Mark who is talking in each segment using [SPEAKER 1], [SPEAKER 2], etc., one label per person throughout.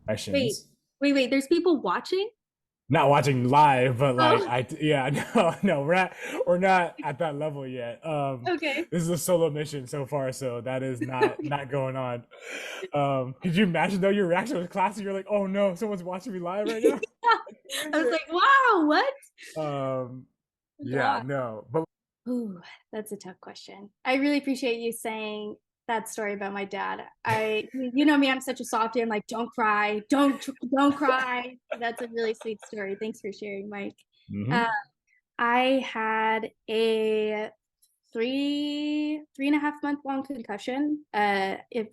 [SPEAKER 1] Wait,
[SPEAKER 2] questions.
[SPEAKER 1] wait. There's people watching?
[SPEAKER 2] Not watching live, but like
[SPEAKER 1] Oh,
[SPEAKER 2] yeah, no, we're not at that level yet.
[SPEAKER 1] okay.
[SPEAKER 2] This is a solo mission so far, so that is not going on. Could you imagine though your reaction was classic? You're like, oh no, someone's watching me live right now.
[SPEAKER 1] I was like, wow, what?
[SPEAKER 2] um,
[SPEAKER 1] Oh,
[SPEAKER 2] yeah,
[SPEAKER 1] God.
[SPEAKER 2] no, but
[SPEAKER 1] Ooh, that's a tough question. I really appreciate you saying that story about my dad. You know me, I'm such a softie. I'm like, don't cry, don't cry. That's a really sweet story. Thanks for sharing, Mike. Uh,
[SPEAKER 2] mhm.
[SPEAKER 1] I had a three and a half month long concussion. If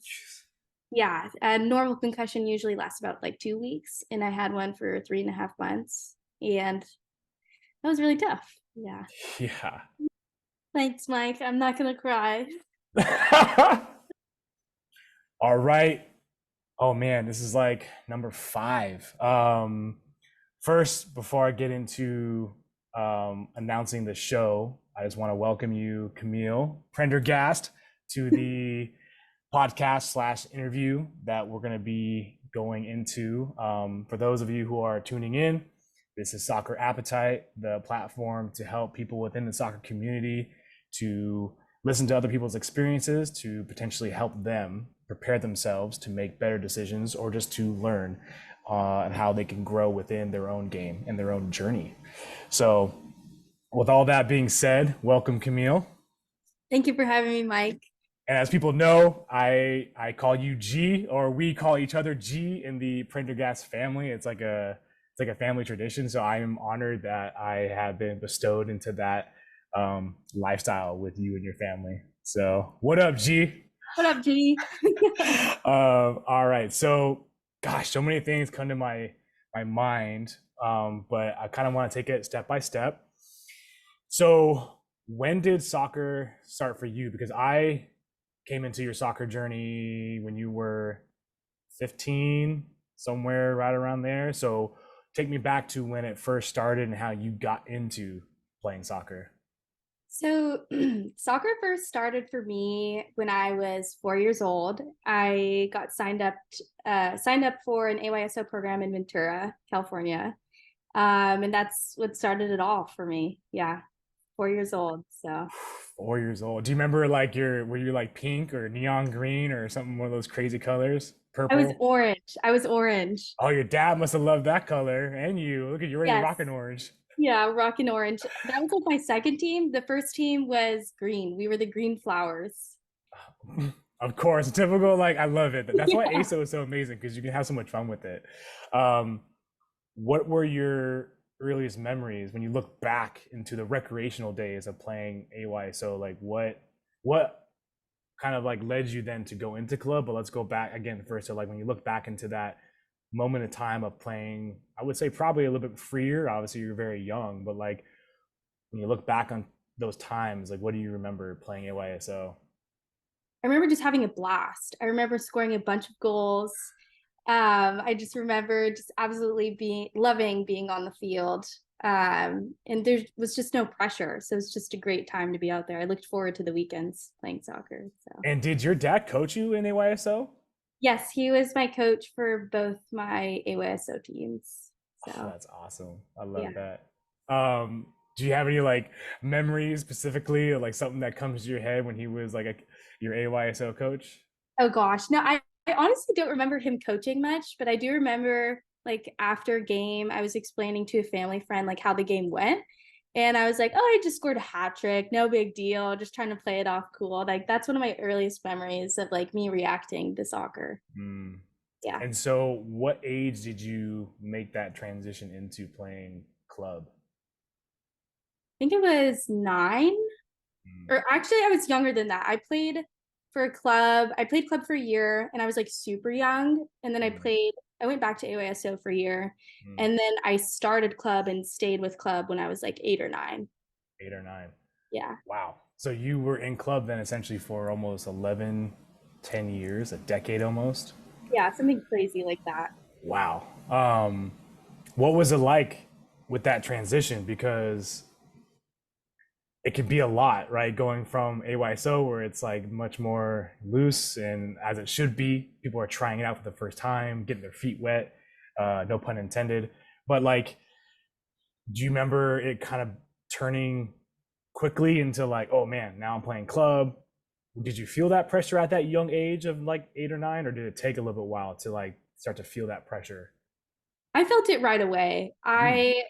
[SPEAKER 1] Yeah, a normal concussion usually lasts about like 2 weeks, and I had one for 3.5 months, and that was really tough. Yeah.
[SPEAKER 2] Yeah.
[SPEAKER 1] Thanks, Mike. I'm not gonna cry.
[SPEAKER 2] All right. Oh man, this is like number five. First, before I get into announcing the show, I just want to welcome you, Camille Prendergast, to the podcast slash interview that we're going to be going into. For those of you who are tuning in, this is Soccer Appetite, the platform to help people within the soccer community to listen to other people's experiences to potentially help them prepare themselves to make better decisions or just to learn and how they can grow within their own game and their own journey. So, with all that being said, welcome, Camille.
[SPEAKER 1] Thank you for having me, Mike.
[SPEAKER 2] And as people know, I call you G, or we call each other G in the Prendergast family. It's like a family tradition. So I am honored that I have been bestowed into that lifestyle with you and your family. So what up, G?
[SPEAKER 1] What up, G?
[SPEAKER 2] All right. So, gosh, so many things come to my mind, but I kind of want to take it step by step. So, when did soccer start for you? Because I came into your soccer journey when you were 15, somewhere right around there. So, take me back to when it first started and how you got into playing soccer.
[SPEAKER 1] So, soccer first started for me when I was 4 years old. I got signed up for an AYSO program in Ventura, California, and that's what started it all for me. Yeah, 4 years old. So
[SPEAKER 2] 4 years old. Do you remember like were you like pink or neon green or something, one of those crazy colors?
[SPEAKER 1] I was
[SPEAKER 2] Purple?
[SPEAKER 1] orange. I was orange.
[SPEAKER 2] Oh, your dad must have loved that color. And you. Look at you already
[SPEAKER 1] Yes.
[SPEAKER 2] rocking orange.
[SPEAKER 1] Yeah, rocking orange. That was like my second team. The first team was green. We were the green flowers.
[SPEAKER 2] Of course, typical. Like I love it. That's why
[SPEAKER 1] Yeah.
[SPEAKER 2] ASO is so amazing because you can have so much fun with it. Um, what were your earliest memories when you look back into the recreational days of playing AYSO? Like what kind of like led you then to go into club? But let's go back again first. So like when you look back into that moment of time of playing, I would say probably a little bit freer. Obviously, you're very young, but like when you look back on those times, like what do you remember playing AYSO?
[SPEAKER 1] I remember just having a blast. I remember scoring a bunch of goals. I just remember just absolutely being loving being on the field. And there was just no pressure. So it's just a great time to be out there. I looked forward to the weekends playing soccer. So
[SPEAKER 2] And did your dad coach you in AYSO?
[SPEAKER 1] yes, he was my coach for both my AYSO teams.
[SPEAKER 2] Oh,
[SPEAKER 1] So
[SPEAKER 2] that's awesome. I
[SPEAKER 1] yeah.
[SPEAKER 2] love that. Do you have any like memories specifically or like something that comes to your head when he was like your AYSO coach?
[SPEAKER 1] Oh gosh. No, I honestly don't remember him coaching much, but I do remember like after game, I was explaining to a family friend like how the game went. And I was like, oh, I just scored a hat trick, no big deal, just trying to play it off cool. Like that's one of my earliest memories of like me reacting to soccer.
[SPEAKER 2] Mm.
[SPEAKER 1] Yeah.
[SPEAKER 2] And so, what age did you make that transition into playing club?
[SPEAKER 1] I think it was 9,
[SPEAKER 2] Mm.
[SPEAKER 1] or actually I was younger than that. I played for a club. I played club for a year and I was like super young. And then
[SPEAKER 2] Mm.
[SPEAKER 1] I went back to AYSO for a year.
[SPEAKER 2] Mm.
[SPEAKER 1] And then I started club and stayed with club when I was like 8 or 9.
[SPEAKER 2] 8 or 9.
[SPEAKER 1] Yeah.
[SPEAKER 2] Wow. So you were in club then essentially for almost 11, 10 years, a decade almost.
[SPEAKER 1] Yeah. Something crazy like that.
[SPEAKER 2] Wow. What was it like with that transition? Because it can be a lot, right? Going from AYSO, where it's like much more loose and as it should be, people are trying it out for the first time, getting their feet wet, no pun intended. But like, do you remember it kind of turning quickly into like, oh man, now I'm playing club? Did you feel that pressure at that young age of like 8 or 9, or did it take a little bit while to like start to feel that pressure?
[SPEAKER 1] I felt it right away.
[SPEAKER 2] Mm.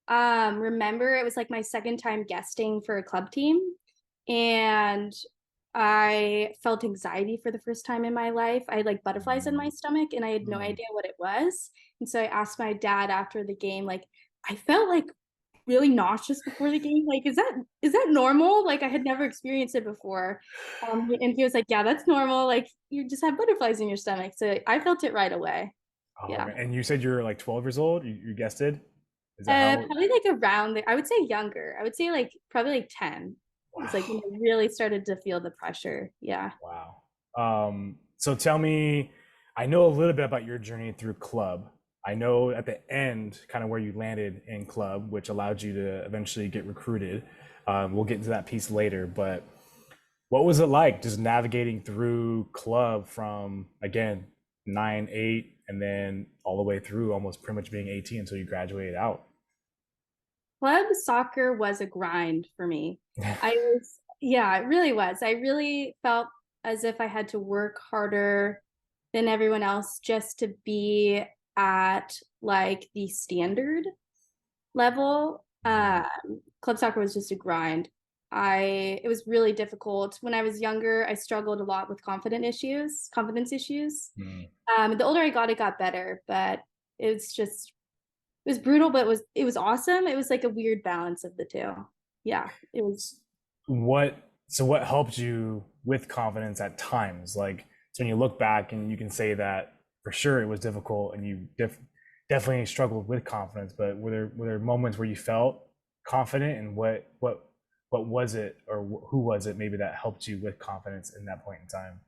[SPEAKER 1] I remember it was like my second time guesting for a club team, and I felt anxiety for the first time in my life. I had like butterflies in my
[SPEAKER 2] Mm.
[SPEAKER 1] stomach and I had no
[SPEAKER 2] Mm.
[SPEAKER 1] idea what it was. And so I asked my dad after the game, like, I felt like really nauseous before the game. Like, is that normal? Like, I had never experienced it before. And he was like, yeah, that's normal. Like, you just have butterflies in your stomach. So I felt it right away.
[SPEAKER 2] Oh
[SPEAKER 1] Yeah.
[SPEAKER 2] man. And you said you're like 12 years old? You guessed it? Is that how?
[SPEAKER 1] Probably like around I would say younger. I would say like probably like 10. It's like when
[SPEAKER 2] Wow.
[SPEAKER 1] I really started to feel the pressure. Yeah.
[SPEAKER 2] Wow. So tell me, I know a little bit about your journey through club. I know at the end, kind of where you landed in club, which allowed you to eventually get recruited. We'll get into that piece later, but what was it like just navigating through club from, again, 9, 8, and then all the way through almost pretty much being 18 until you graduated out?
[SPEAKER 1] Club soccer was a grind for me. Yeah, it really was. I really felt as if I had to work harder than everyone else just to be at like the standard level.
[SPEAKER 2] Mhm.
[SPEAKER 1] Club soccer was just a grind. It was really difficult. When I was younger, I struggled a lot with confidence issues.
[SPEAKER 2] Mm.
[SPEAKER 1] The older I got, it got better, but it was just it was brutal, but it was awesome. It was like a weird balance of the two. Yeah, it was.
[SPEAKER 2] What helped you with confidence at times? Like, so when you look back and you can say that for sure it was difficult and you definitely struggled with confidence, but were there moments where you felt confident, and what was it, or who was it maybe that helped you with confidence in that point in time?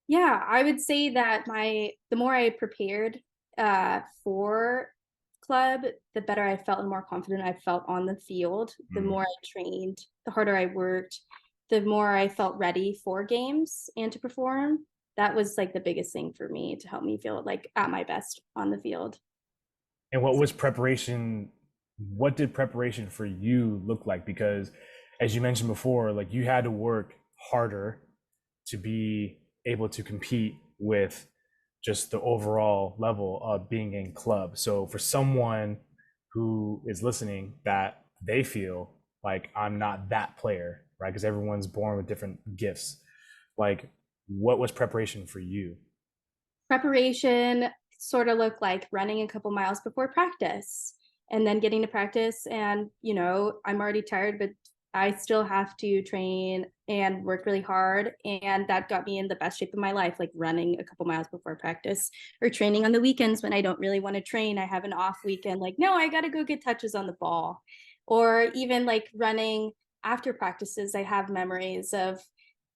[SPEAKER 1] Yeah, I would say that the more I prepared for club, the better I felt and more confident I felt on the field. The
[SPEAKER 2] Mm.
[SPEAKER 1] more I trained, the harder I worked, the more I felt ready for games and to perform. That was like the biggest thing for me to help me feel like at my best on the field.
[SPEAKER 2] And
[SPEAKER 1] So
[SPEAKER 2] what did preparation for you look like? Because as you mentioned before, like you had to work harder to be able to compete with just the overall level of being in club. So for someone who is listening that they feel like I'm not that player, right? Because everyone's born with different gifts. Like, what was preparation for you?
[SPEAKER 1] preparation sort of looked like running a couple miles before practice and then getting to practice. And, I'm already tired, but I still have to train and work really hard. And that got me in the best shape of my life, like running a couple miles before practice or training on the weekends when I don't really want to train. I have an off weekend, like, no, I got to go get touches on the ball. Or even like running after practices, I have memories of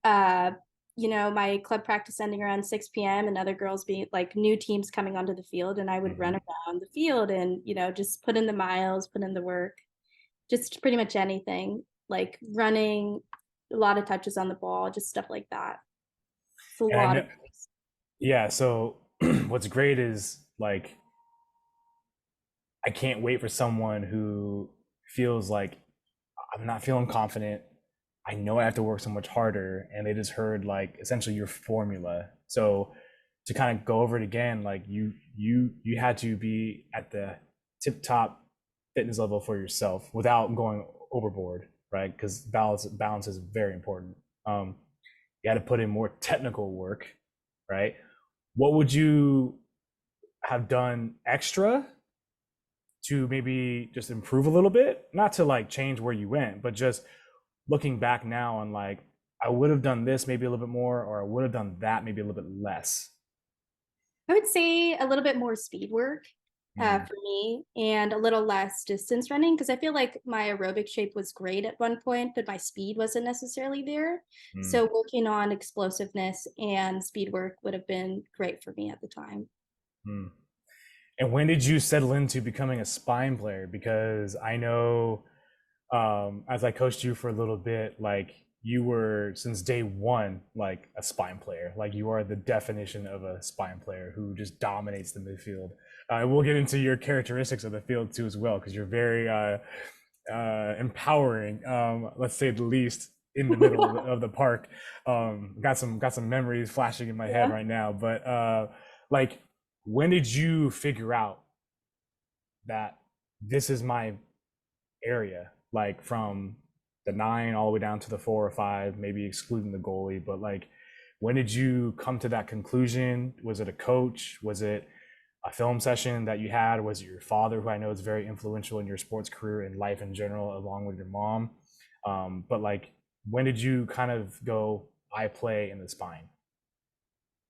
[SPEAKER 1] uh, my club practice ending around 6 p.m. and other girls being like new teams coming onto the field. And I would run
[SPEAKER 2] Mhm.
[SPEAKER 1] around the field and, just put in the miles, put in the work, just pretty much anything like running, a lot of touches on the ball, just stuff like that. It's a
[SPEAKER 2] And I
[SPEAKER 1] lot of.
[SPEAKER 2] know, yeah. So what's great is like I can't wait for someone who feels like I'm not feeling confident. I know I have to work so much harder, and they just heard like essentially your formula. So to kind of go over it again, like you had to be at the tip top fitness level for yourself without going overboard, right? Because balance is very important. You had to put in more technical work, right? What would you have done extra to maybe just improve a little bit? Not to like change where you went, but just looking back now on like, I would have done this maybe a little bit more, or I would have done that maybe a little bit less.
[SPEAKER 1] I would say a little bit more speed work
[SPEAKER 2] Mm.
[SPEAKER 1] for me and a little less distance running because I feel like my aerobic shape was great at one point, but my speed wasn't necessarily there.
[SPEAKER 2] Mm.
[SPEAKER 1] So working on explosiveness and speed work would have been great for me at the time.
[SPEAKER 2] Mm. And when did you settle into becoming a spine player? Because I know as I coached you for a little bit, like you were since day one, like a spine player. Like you are the definition of a spine player who just dominates the midfield. And we'll get into your characteristics of the field too as well, because you're very empowering, let's say the least, in the middle of the park. Got some memories flashing in my head
[SPEAKER 1] Yeah.
[SPEAKER 2] right now. But like, when did you figure out that this is my area, like from the 9 all the way down to the 4 or 5, maybe excluding the goalie? But like, when did you come to that conclusion? Was it a coach? Was it a film session that you had? Was it your father, who I know is very influential in your sports career and life in general, along with your mom? But like, when did you kind of go, I play in the spine?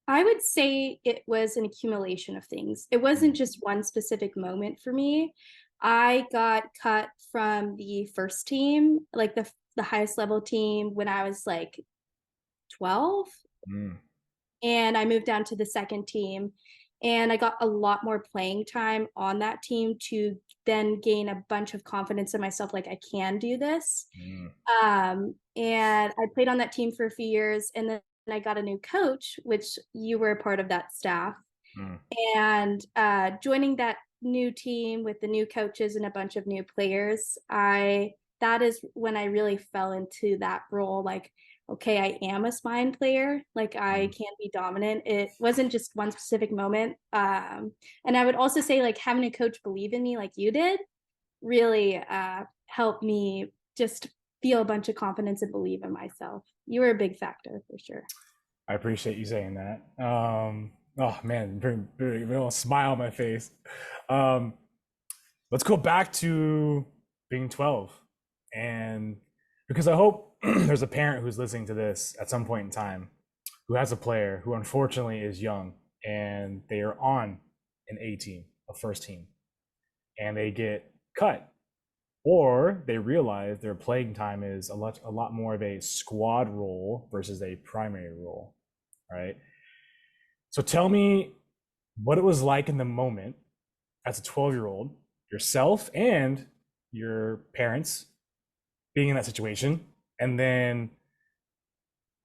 [SPEAKER 1] I would say it was an accumulation of things. It wasn't
[SPEAKER 2] Mm,
[SPEAKER 1] just one specific moment for me. I got cut from the first team, like the highest level team when I was like 12,
[SPEAKER 2] mm,
[SPEAKER 1] and I moved down to the second team, and I got a lot more playing time on that team to then gain a bunch of confidence in myself, like I can do this.
[SPEAKER 2] mm,
[SPEAKER 1] And I played on that team for a few years, and then I got a new coach, which you were a part of that staff.
[SPEAKER 2] mm,
[SPEAKER 1] And joining that new team with the new coaches and a bunch of new players, I that is when I really fell into that role. Like, okay, I am a spine player. Like, I
[SPEAKER 2] mm.
[SPEAKER 1] can be dominant. It wasn't just one specific moment. And I would also say, like, having a coach believe in me, like you did, really helped me just feel a bunch of confidence and believe in myself. You were a big factor for sure.
[SPEAKER 2] I appreciate you saying that. Oh man, very a little smile on my face. Um, let's go back to being 12, and because I hope there's a parent who's listening to this at some point in time who has a player who unfortunately is young and they are on an A team, a first team, and they get cut, or they realize their playing time is a lot more of a squad role versus a primary role, right? So tell me what it was like in the moment as a 12-year-old, yourself and your parents being in that situation. And then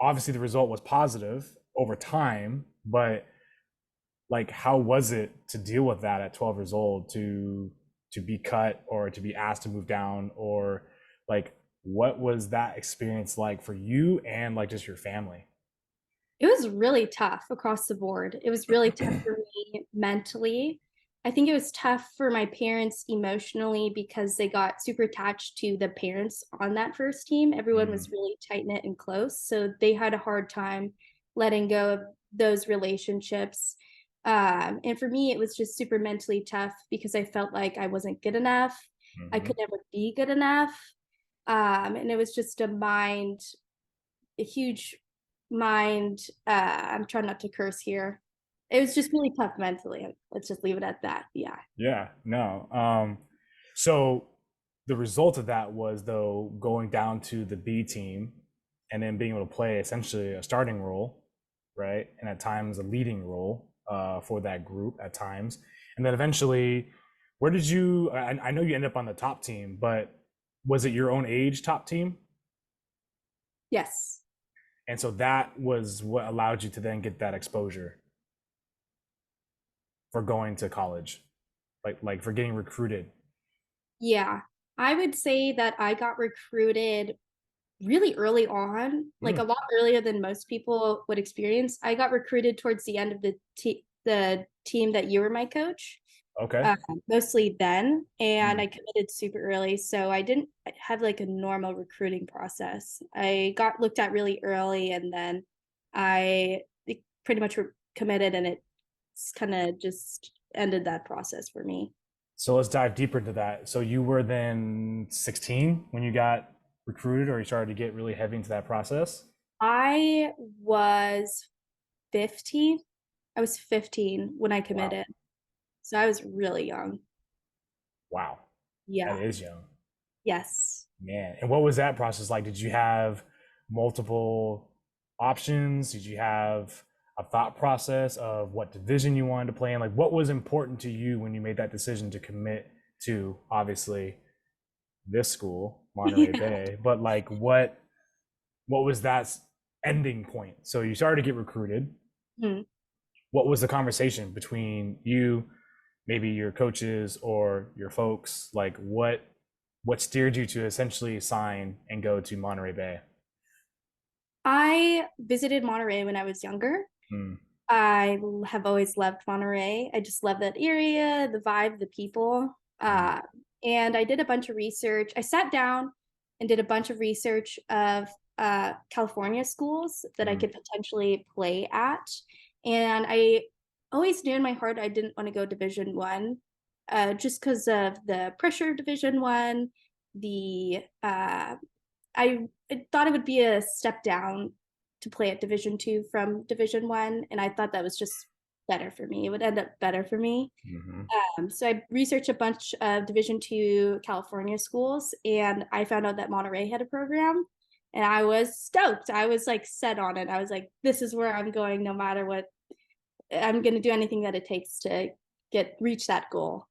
[SPEAKER 2] obviously the result was positive over time, but like, how was it to deal with that at 12 years old, to be cut or to be asked to move down, or like, what was that experience like for you and like just your family?
[SPEAKER 1] It was really tough across the board. It was really tough for me mentally. I think it was tough for my parents emotionally because they got super attached to the parents on that first team. Everyone
[SPEAKER 2] Mm,
[SPEAKER 1] was really tight knit and close. So they had a hard time letting go of those relationships. And for me, it was just super mentally tough because I felt like I wasn't good enough. I
[SPEAKER 2] mhm.
[SPEAKER 1] could never be good enough. And it was just a huge mind. I'm trying not to curse here. It was just really tough mentally. Let's just leave it at that. Yeah.
[SPEAKER 2] Yeah, no. So the result of that was, though, going down to the B team and then being able to play essentially a starting role, right? And at times a leading role for that group at times. And then eventually, where did you, I know you ended up on the top team, but was it your own age top team?
[SPEAKER 1] Yes.
[SPEAKER 2] And so that was what allowed you to then get that exposure for going to college, like for getting recruited.
[SPEAKER 1] Yeah. I would say that I got recruited really early on, like
[SPEAKER 2] Mm,
[SPEAKER 1] a lot earlier than most people would experience. I got recruited towards the end of the team that you were my coach.
[SPEAKER 2] okay.
[SPEAKER 1] uh, Mostly then, and
[SPEAKER 2] Mm.
[SPEAKER 1] I committed super early, so I didn't have like a normal recruiting process. I got looked at really early, and then I pretty much committed, and it's kind of just ended that process for me.
[SPEAKER 2] So let's dive deeper into that. So you were then 16 when you got recruited, or you started to get really heavy into that process?
[SPEAKER 1] I was 15. I was 15 when I
[SPEAKER 2] Wow.
[SPEAKER 1] committed, so I was really young.
[SPEAKER 2] Wow. That
[SPEAKER 1] Yeah.
[SPEAKER 2] is young.
[SPEAKER 1] Yes.
[SPEAKER 2] Man. And what was that process like? Did you have multiple options? Did you have a thought process of what division you wanted to play in? Like, what was important to you when you made that decision to commit to, obviously, this school, Monterey Bay, but like what was that ending point? So you started to get recruited.
[SPEAKER 1] Mhm.
[SPEAKER 2] What was the conversation between you, maybe your coaches or your folks? Like what steered you to essentially sign and go to Monterey Bay?
[SPEAKER 1] I visited Monterey when I was younger.
[SPEAKER 2] Hmm.
[SPEAKER 1] I have always loved Monterey. I just love that area, the vibe, the people.
[SPEAKER 2] Hmm.
[SPEAKER 1] Uh, and I did a bunch of research. I sat down and did a bunch of research of California schools that I
[SPEAKER 2] Hmm.
[SPEAKER 1] could potentially play at. And I always knew in my heart I didn't want to go Division One, just because of the pressure of Division One. The I thought it would be a step down to play at Division Two from Division One, and I thought that was just better for me. It would end up better for me.
[SPEAKER 2] Hmm.
[SPEAKER 1] So I researched a bunch of Division Two California schools, and I found out that Monterey had a program, and I was stoked. I was like set on it. I was like, this is where I'm going, no matter what. I'm going to do anything that it takes to reach that goal.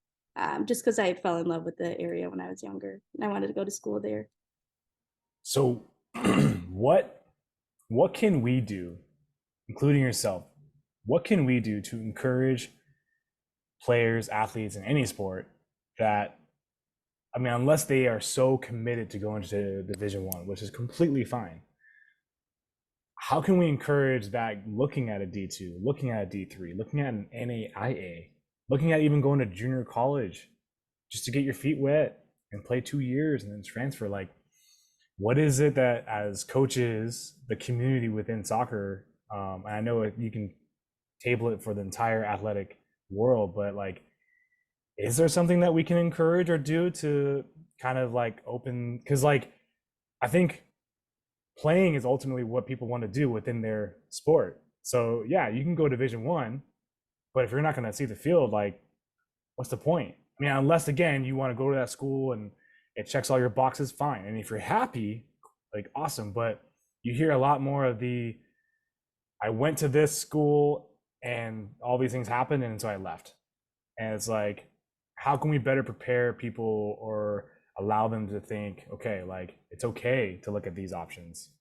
[SPEAKER 1] Just because I fell in love with the area when I was younger, and I wanted to go to school there.
[SPEAKER 2] So what what can we do, including yourself, what can we do to encourage players, athletes in any sport that, I mean, unless they are so committed to going to Division One, which is completely fine, how can we encourage that looking at a D2, looking at a D3, looking at an NAIA, looking at even going to junior college just to get your feet wet and play 2 years and then transfer? Like, what is it that as coaches, the community within soccer, and I know you can table it for the entire athletic world, but like, is there something that we can encourage or do to kind of like open? Because like, I think playing is ultimately what people want to do within their sport. So yeah, you can go Division One, but if you're not going to see the field, like, what's the point? I mean, unless again you want to go to that school and it checks all your boxes, fine. And if you're happy, like, awesome. But you hear a lot more of the, I went to this school and all these things happened, and so I left. And it's like, how can we better prepare people or allow them to think, okay, like, it's okay to look at these options?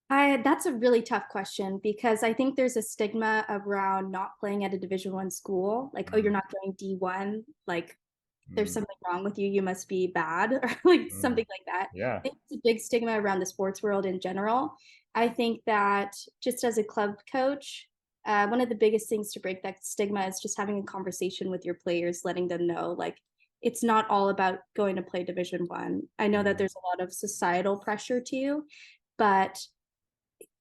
[SPEAKER 1] I That's a really tough question because I think there's a stigma around not playing at a Division One school. Like, oh, you're
[SPEAKER 2] Mm,
[SPEAKER 1] not going D1. Like, there's
[SPEAKER 2] mm,
[SPEAKER 1] something wrong with you. You must be bad, or like
[SPEAKER 2] mm.
[SPEAKER 1] something like that.
[SPEAKER 2] Yeah.
[SPEAKER 1] I think it's a big stigma around the sports world in general. I think that just as a club coach, one of the biggest things to break that stigma is just having a conversation with your players, letting them know like it's not all about going to play Division One. I know that
[SPEAKER 2] Mm.
[SPEAKER 1] there's a lot of societal pressure too, but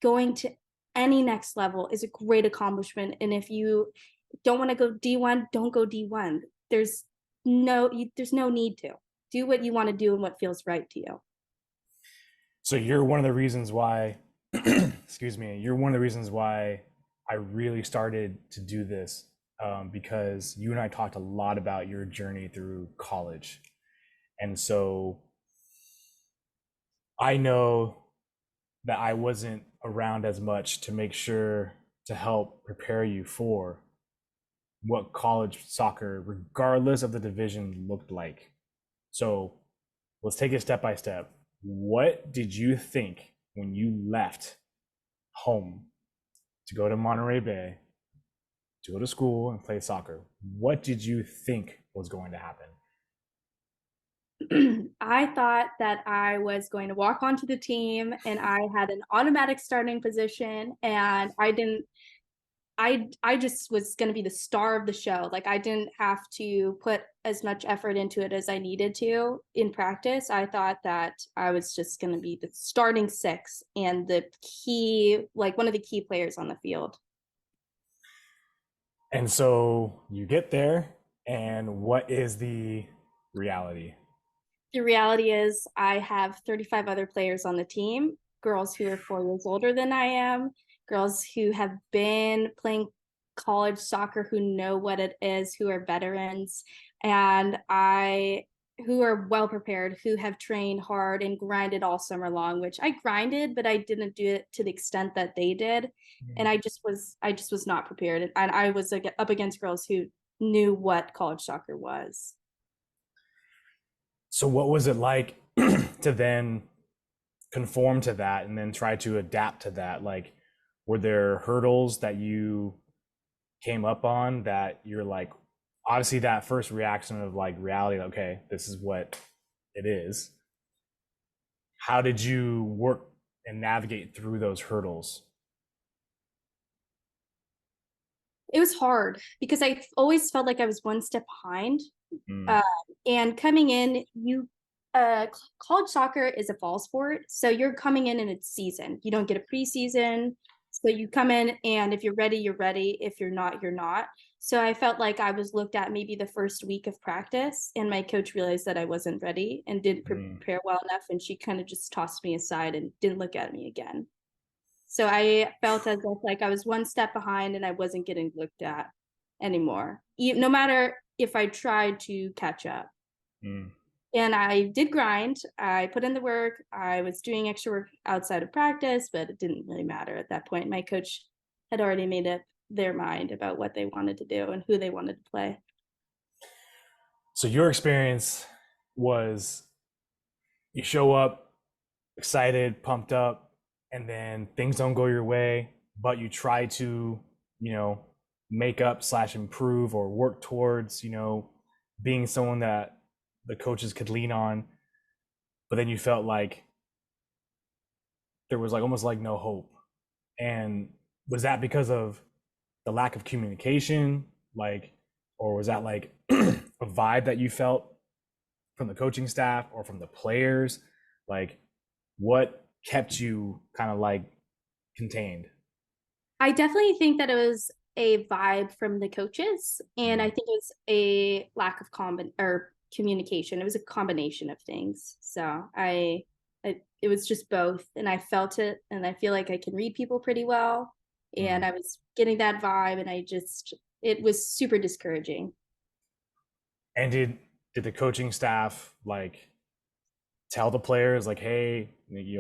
[SPEAKER 1] going to any next level is a great accomplishment. And if you don't want to go D1, don't go D1. There's no need to. Do what you want to do and what feels right to you.
[SPEAKER 2] So you're one of the reasons why, excuse me, you're one of the reasons why I really started to do this, because you and I talked a lot about your journey through college. And so I know that I wasn't around as much to make sure to help prepare you for what college soccer, regardless of the division, looked like. So let's take it step by step. What did you think when you left home to go to Monterey Bay, to go to school and play soccer? What did you think was going to happen?
[SPEAKER 1] I thought that I was going to walk onto the team and I had an automatic starting position and I just was going to be the star of the show. Like I didn't have to put as much effort into it as I needed to in practice. I thought that I was just going to be the starting six and the key, like one of the key players on the field.
[SPEAKER 2] And so you get there, and what is the reality?
[SPEAKER 1] The reality is I have 35 other players on the team, girls who are 4 years older than I am, girls who have been playing college soccer, who know what it is, who are veterans, and I who are well prepared, who have trained hard and grinded all summer long, which I grinded, but I didn't do it to the extent that they did. And I just was not prepared. And I was like, up against girls who knew what college soccer was.
[SPEAKER 2] So what was it like to then conform to that and then try to adapt to that? Like, were there hurdles that you came up on that you're like, obviously that first reaction of like reality, okay, this is what it is. How did you work and navigate through those hurdles?
[SPEAKER 1] It was hard because I always felt like I was one step behind.
[SPEAKER 2] Mm,
[SPEAKER 1] Uh, and coming in, college soccer is a fall sport, so you're coming in its season. You don't get a preseason, so you come in, and if you're ready, you're ready. If you're not, you're not. So I felt like I was looked at maybe the first week of practice, and my coach realized that I wasn't ready and didn't
[SPEAKER 2] mm.
[SPEAKER 1] prepare well enough, and she kind of just tossed me aside and didn't look at me again. So I felt as if like I was one step behind and I wasn't getting looked at anymore, no matter if I tried to catch up.
[SPEAKER 2] Mm.
[SPEAKER 1] And I did grind. I put in the work. I was doing extra work outside of practice, but it didn't really matter at that point. My coach had already made up their mind about what they wanted to do and who they wanted to play.
[SPEAKER 2] So your experience was you show up excited, pumped up, and then things don't go your way, but you try to, you know, make up slash improve or work towards, being someone that the coaches could lean on, but then you felt like there was like almost like no hope. And was that because of the lack of communication, like, or was that like a vibe that you felt from the coaching staff or from the players? Like, what kept you kind of like contained?
[SPEAKER 1] I definitely think that it was a vibe from the coaches, and I
[SPEAKER 2] Mm,
[SPEAKER 1] think it was a lack of communication. It was a combination of things. So it was just both, and I felt it, and I feel like I can read people pretty well, and
[SPEAKER 2] mm.
[SPEAKER 1] I was getting that vibe, and it was super discouraging.
[SPEAKER 2] And did the coaching staff like tell the players like, hey,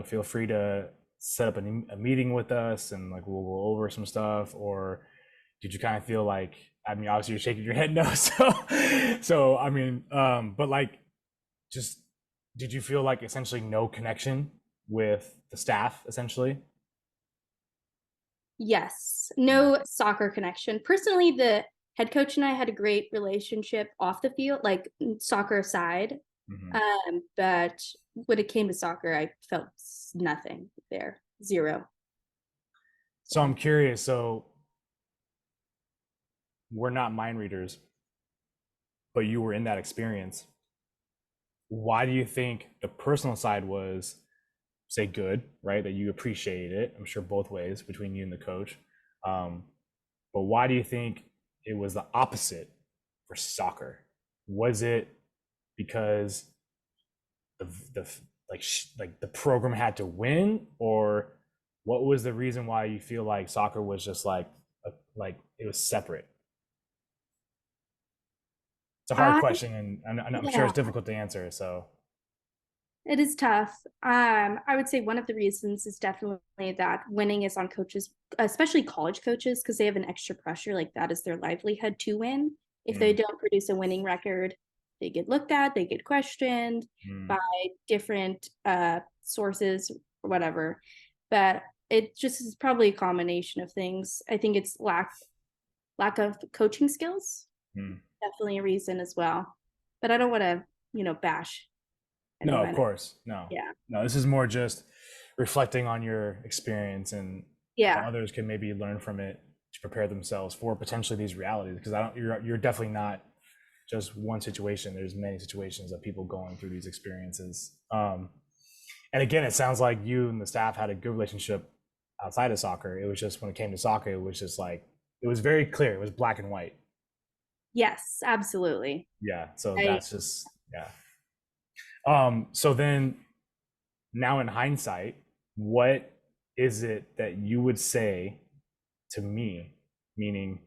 [SPEAKER 2] feel free to set up a meeting with us and like we'll go over some stuff? Or did you kind of feel like, I mean, obviously you're shaking your head no, so I mean, but like, just did you feel like essentially no connection with the staff essentially?
[SPEAKER 1] Yes,
[SPEAKER 2] Mm,
[SPEAKER 1] no soccer connection. Personally, the head coach and I had a great relationship off the field, like soccer aside.
[SPEAKER 2] mhm.
[SPEAKER 1] But when it came to soccer, I felt nothing there, zero.
[SPEAKER 2] So
[SPEAKER 1] So
[SPEAKER 2] I'm curious. So we're not mind readers, but you were in that experience. Why do you think the personal side was, say, good, right? That you appreciated it. I'm sure both ways between you and the coach. Um, but why do you think it was the opposite for soccer? Was it because the the like the program had to win, or what was the reason why you feel like soccer was just like it was separate? It's a hard
[SPEAKER 1] I
[SPEAKER 2] question, and I'm sure
[SPEAKER 1] yeah,
[SPEAKER 2] it's difficult to answer. So,
[SPEAKER 1] it is tough. I would say one of the reasons is definitely that winning is on coaches, especially college coaches, because they have an extra pressure. Like that is their livelihood to win. If they
[SPEAKER 2] mm,
[SPEAKER 1] don't produce a winning record, they get looked at, they get questioned
[SPEAKER 2] mm.
[SPEAKER 1] by different sources or whatever. But it just is probably a combination of things. I think it's lack of coaching skills,
[SPEAKER 2] Mm.
[SPEAKER 1] definitely a reason as well. But I don't want to, bash
[SPEAKER 2] No, of
[SPEAKER 1] anyone.
[SPEAKER 2] course, no,
[SPEAKER 1] Yeah.
[SPEAKER 2] no. This is more just reflecting on your experience and how
[SPEAKER 1] Yeah.
[SPEAKER 2] others can maybe learn from it to prepare themselves for potentially these realities. Because I don't, you're definitely not just one situation. There's many situations of people going through these experiences. And again, it sounds like you and the staff had a good relationship outside of soccer. It was just when it came to soccer, it was just like it was very clear. It was black and white.
[SPEAKER 1] Yes, absolutely.
[SPEAKER 2] Yeah. So
[SPEAKER 1] I
[SPEAKER 2] that's just yeah. So then now in hindsight, what is it that you would say to me, meaning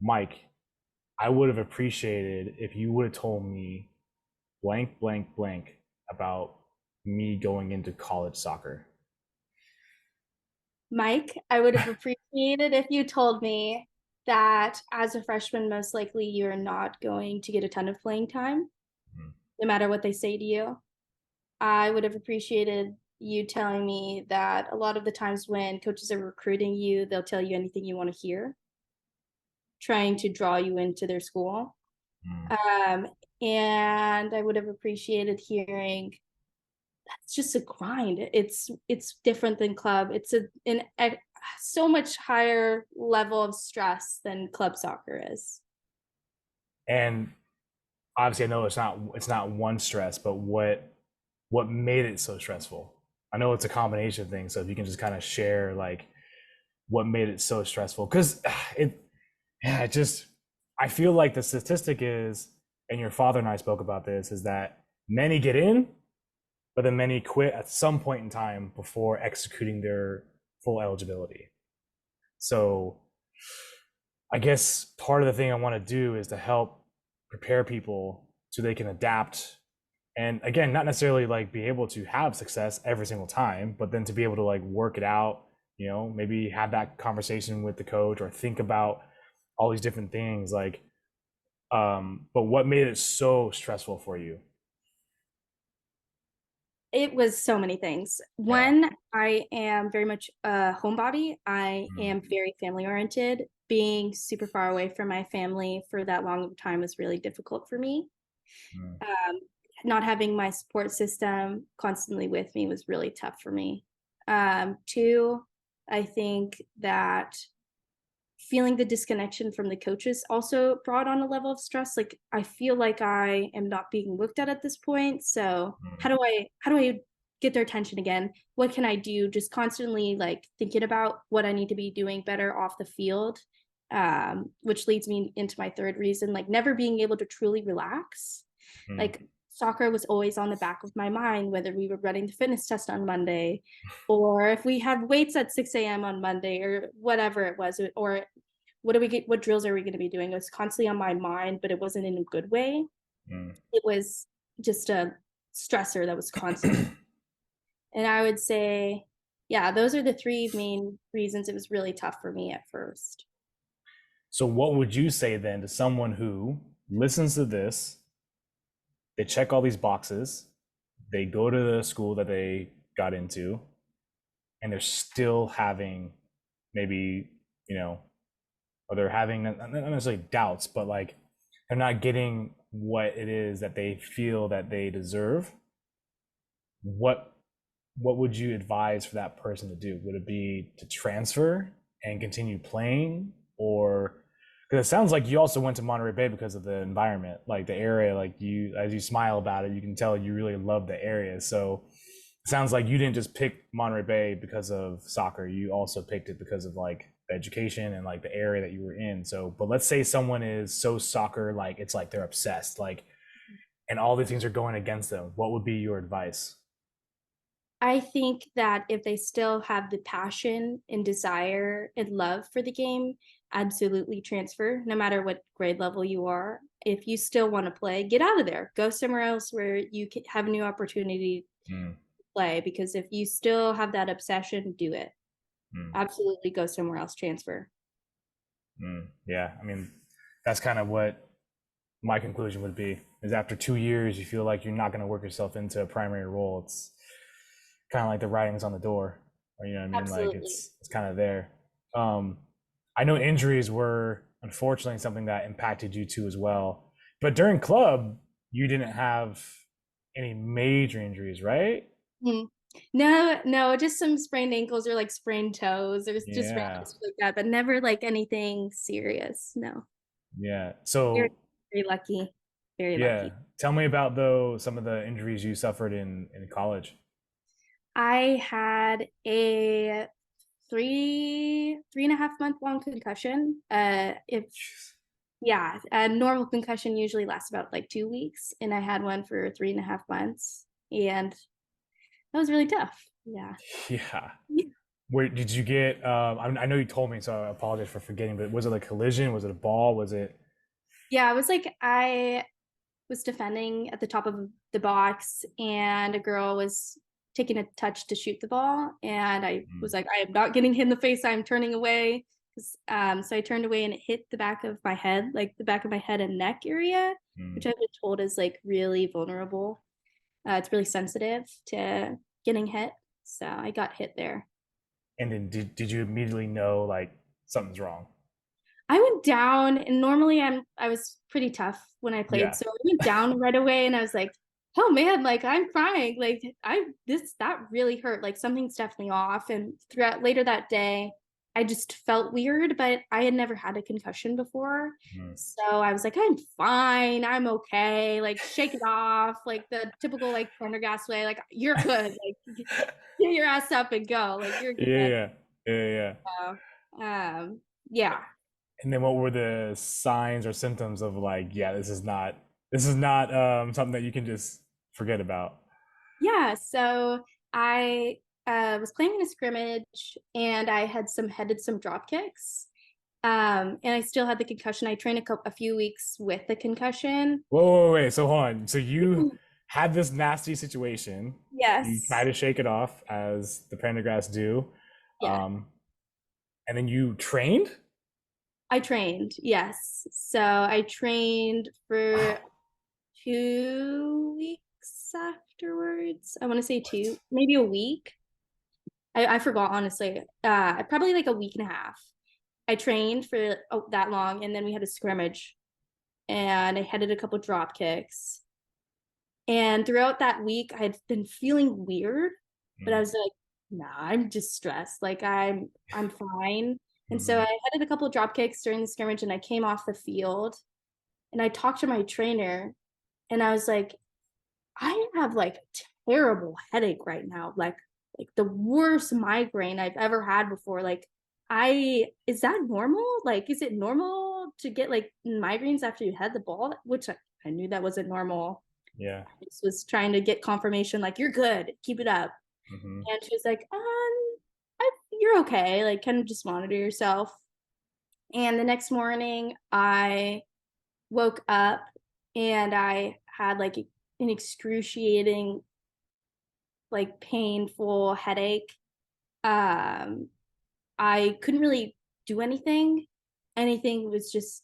[SPEAKER 2] Mike, I would have appreciated if you would have told me blank, blank, blank about me going into college soccer.
[SPEAKER 1] Mike, I would have appreciated if you told me that as a freshman, most likely you're not going to get a ton of playing time,
[SPEAKER 2] Mhm.
[SPEAKER 1] no matter what they say to you. I would have appreciated you telling me that a lot of the times when coaches are recruiting you, they'll tell you anything you want to hear, trying to draw you into their school.
[SPEAKER 2] Mm.
[SPEAKER 1] Um, and I would have appreciated hearing it's just a grind. It's different than club. It's a so much higher level of stress than club soccer is.
[SPEAKER 2] And obviously, I know it's not one stress, but what made it so stressful? I know it's a combination of things. So if you can just kind of share like what made it so stressful, because it, yeah, it just I feel like the statistic is, and your father and I spoke about this, is that many get in, but then many quit at some point in time before executing their full eligibility. So I guess part of the thing I want to do is to help prepare people so they can adapt, and again, not necessarily like be able to have success every single time, but then to be able to like work it out, maybe have that conversation with the coach or think about all these different things like, but what made it so stressful for you?
[SPEAKER 1] It was so many things.
[SPEAKER 2] Yeah.
[SPEAKER 1] One, I am very much a homebody. I
[SPEAKER 2] Mm,
[SPEAKER 1] am very family oriented. Being super far away from my family for that long of a time was really difficult for me.
[SPEAKER 2] mm,
[SPEAKER 1] Um, Not having my support system constantly with me was really tough for me. Two, I think that feeling the disconnection from the coaches also brought on a level of stress. Like I feel like I am not being looked at this point. So
[SPEAKER 2] mm,
[SPEAKER 1] how do I get their attention again? What can I do? Just constantly like thinking about what I need to be doing better off the field. Which leads me into my third reason, like never being able to truly relax.
[SPEAKER 2] mm.
[SPEAKER 1] Like soccer was always on the back of my mind, whether we were running the fitness test on Monday or if we had weights at 6 a.m. on Monday or whatever it was, or what drills are we going to be doing? It was constantly on my mind, but it wasn't in a good way.
[SPEAKER 2] Mm.
[SPEAKER 1] It was just a stressor that was constant. And I would say, yeah, those are the three main reasons it was really tough for me at first.
[SPEAKER 2] So what would you say then to someone who listens to this, they check all these boxes, they go to the school that they got into, and they're still having maybe, you know, or they're having not necessarily doubts, but like they're not getting what it is that they feel that they deserve. What what would you advise for that person to do? Would it be to transfer and continue playing, or because it sounds like you also went to Monterey Bay because of the environment, like the area, like you, as you smile about it, you can tell you really love the area. So it sounds like you didn't just pick Monterey Bay because of soccer. You also picked it because of like the education and like the area that you were in. So, but let's say someone is so soccer, like it's like they're obsessed, like, and all these things are going against them. What would be your advice?
[SPEAKER 1] I think that if they still have the passion and desire and love for the game, absolutely transfer, no matter what grade level you are. If you still want to play, get out of there. Go somewhere else where you can have a new opportunity
[SPEAKER 2] Mm,
[SPEAKER 1] to play. Because if you still have that obsession, do it.
[SPEAKER 2] mm,
[SPEAKER 1] Absolutely go somewhere else, transfer.
[SPEAKER 2] yeah, I mean, that's kind of what my conclusion would be. Is after 2 years, you feel like you're not going to work yourself into a primary role. It's kind of like the writing's on the door, or you know what I mean? Like
[SPEAKER 1] Absolutely.
[SPEAKER 2] it's kind of there. Um, I know injuries were unfortunately something that impacted you too as well. But during club, you didn't have any major injuries, right?
[SPEAKER 1] Mhm. No, no, just some sprained ankles or like sprained toes or just random
[SPEAKER 2] Yeah,
[SPEAKER 1] stuff like that, but never like anything serious. No.
[SPEAKER 2] yeah.
[SPEAKER 1] Very,
[SPEAKER 2] So
[SPEAKER 1] very lucky. Very
[SPEAKER 2] yeah,
[SPEAKER 1] lucky.
[SPEAKER 2] tell me about though some of the injuries you suffered in college.
[SPEAKER 1] I had a 3.5 month long concussion. If yeah, a normal concussion usually lasts about like 2 weeks, and I had one for 3.5 months, and that was really tough. Yeah.
[SPEAKER 2] Yeah. Where did you get? I know you told me, so I apologize for forgetting. But was it a collision? Was it a ball? Was it?
[SPEAKER 1] Yeah, it was like I was defending at the top of the box, and a girl was taking a touch to shoot the ball, and I
[SPEAKER 2] Mm,
[SPEAKER 1] was like, I am not getting hit in the face. I'm turning away. So I turned away, and it hit the back of my head, like the back of my head and neck area, which
[SPEAKER 2] mm,
[SPEAKER 1] I've been told is like really vulnerable. It's really sensitive to getting hit. So I got hit there.
[SPEAKER 2] And then did you immediately know like something's wrong?
[SPEAKER 1] I went down, and normally I was pretty tough when I played.
[SPEAKER 2] Yeah.
[SPEAKER 1] So I went down right away and I was like, oh man, like I'm crying. Like that really hurt. Like something's definitely off. And throughout later that day, I just felt weird, but I had never had a concussion before.
[SPEAKER 2] Mm.
[SPEAKER 1] So I was like, I'm fine, I'm okay, like shake it off, like the typical like Prendergast way, like you're good, like get your ass up and go, like you're good.
[SPEAKER 2] Yeah, yeah.
[SPEAKER 1] So, yeah.
[SPEAKER 2] And then what were the signs or symptoms of like, yeah, this is not something that you can just forget about?
[SPEAKER 1] Yeah, so I was playing in a scrimmage and I had headed some drop kicks. And I still had the concussion. I trained a few weeks with the concussion.
[SPEAKER 2] Whoa, wait. So hold on. So you had this nasty situation. You try
[SPEAKER 1] Yes.
[SPEAKER 2] to shake it off as the Prendergrass do.
[SPEAKER 1] Yeah.
[SPEAKER 2] Um, and then you trained?
[SPEAKER 1] I trained. Yes. So I trained for
[SPEAKER 2] Wow.
[SPEAKER 1] 2 weeks afterwards. I want to say two, maybe a week. I forgot honestly. Probably like a week and a half. I trained for that long, and then we had a scrimmage, and I headed a couple drop kicks. And throughout that week, I had been feeling weird, but I
[SPEAKER 2] Mm,
[SPEAKER 1] was like, nah, I'm just stressed. Like I'm fine. And so
[SPEAKER 2] mhm,
[SPEAKER 1] I headed a couple of drop kicks during the scrimmage, and I came off the field and I talked to my trainer, and I was like, I have like a terrible headache right now. Like the worst migraine I've ever had before. Like I is that normal? Like is it normal to get like migraines after you had the ball? Which I knew that wasn't normal.
[SPEAKER 2] yeah.
[SPEAKER 1] I just was trying to get confirmation, like you're good, keep it up.
[SPEAKER 2] Hmm.
[SPEAKER 1] And she was like, you're okay. Like kind of just monitor yourself. And the next morning, I woke up and I had like an excruciating, like painful headache. Um, I couldn't really do anything. Anything was just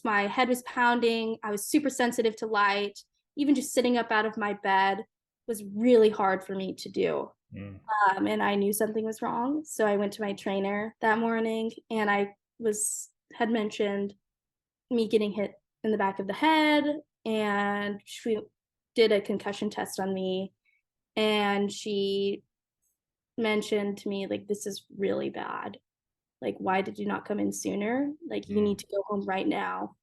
[SPEAKER 1] my head was pounding. I was super sensitive to light. Even just sitting up out of my bed was really hard for me to do.
[SPEAKER 2] Mm,
[SPEAKER 1] And I knew something was wrong. So I went to my trainer that morning and I had mentioned me getting hit in the back of the head, and she did a concussion test on me, and she mentioned to me like this is really bad. Like why did you not come in sooner? Like you
[SPEAKER 2] mm,
[SPEAKER 1] need to go home right now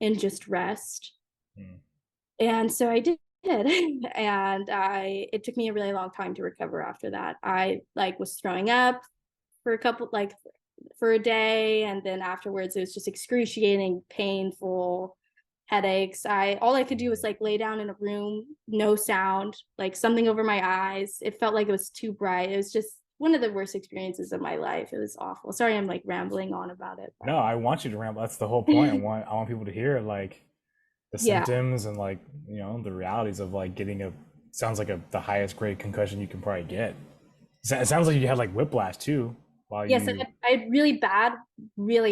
[SPEAKER 1] and just rest.
[SPEAKER 2] mm.
[SPEAKER 1] And so I did. And I it took me a really long time to recover after that. I like was throwing up for a couple like for a day, and then afterwards it was just excruciating painful headaches. I all I could do was like lay down in a room, no sound, like something over my eyes. It felt like it was too bright. It was just one of the worst experiences of my life. It was awful. Sorry I'm like rambling on about it,
[SPEAKER 2] No, I want you to ramble. That's the whole
[SPEAKER 1] but
[SPEAKER 2] point. I want people to hear like the
[SPEAKER 1] yeah.
[SPEAKER 2] symptoms and like, the realities of like getting sounds like the highest grade concussion you can probably get. It sounds like you had like whiplash too while
[SPEAKER 1] Yes,
[SPEAKER 2] you
[SPEAKER 1] I had really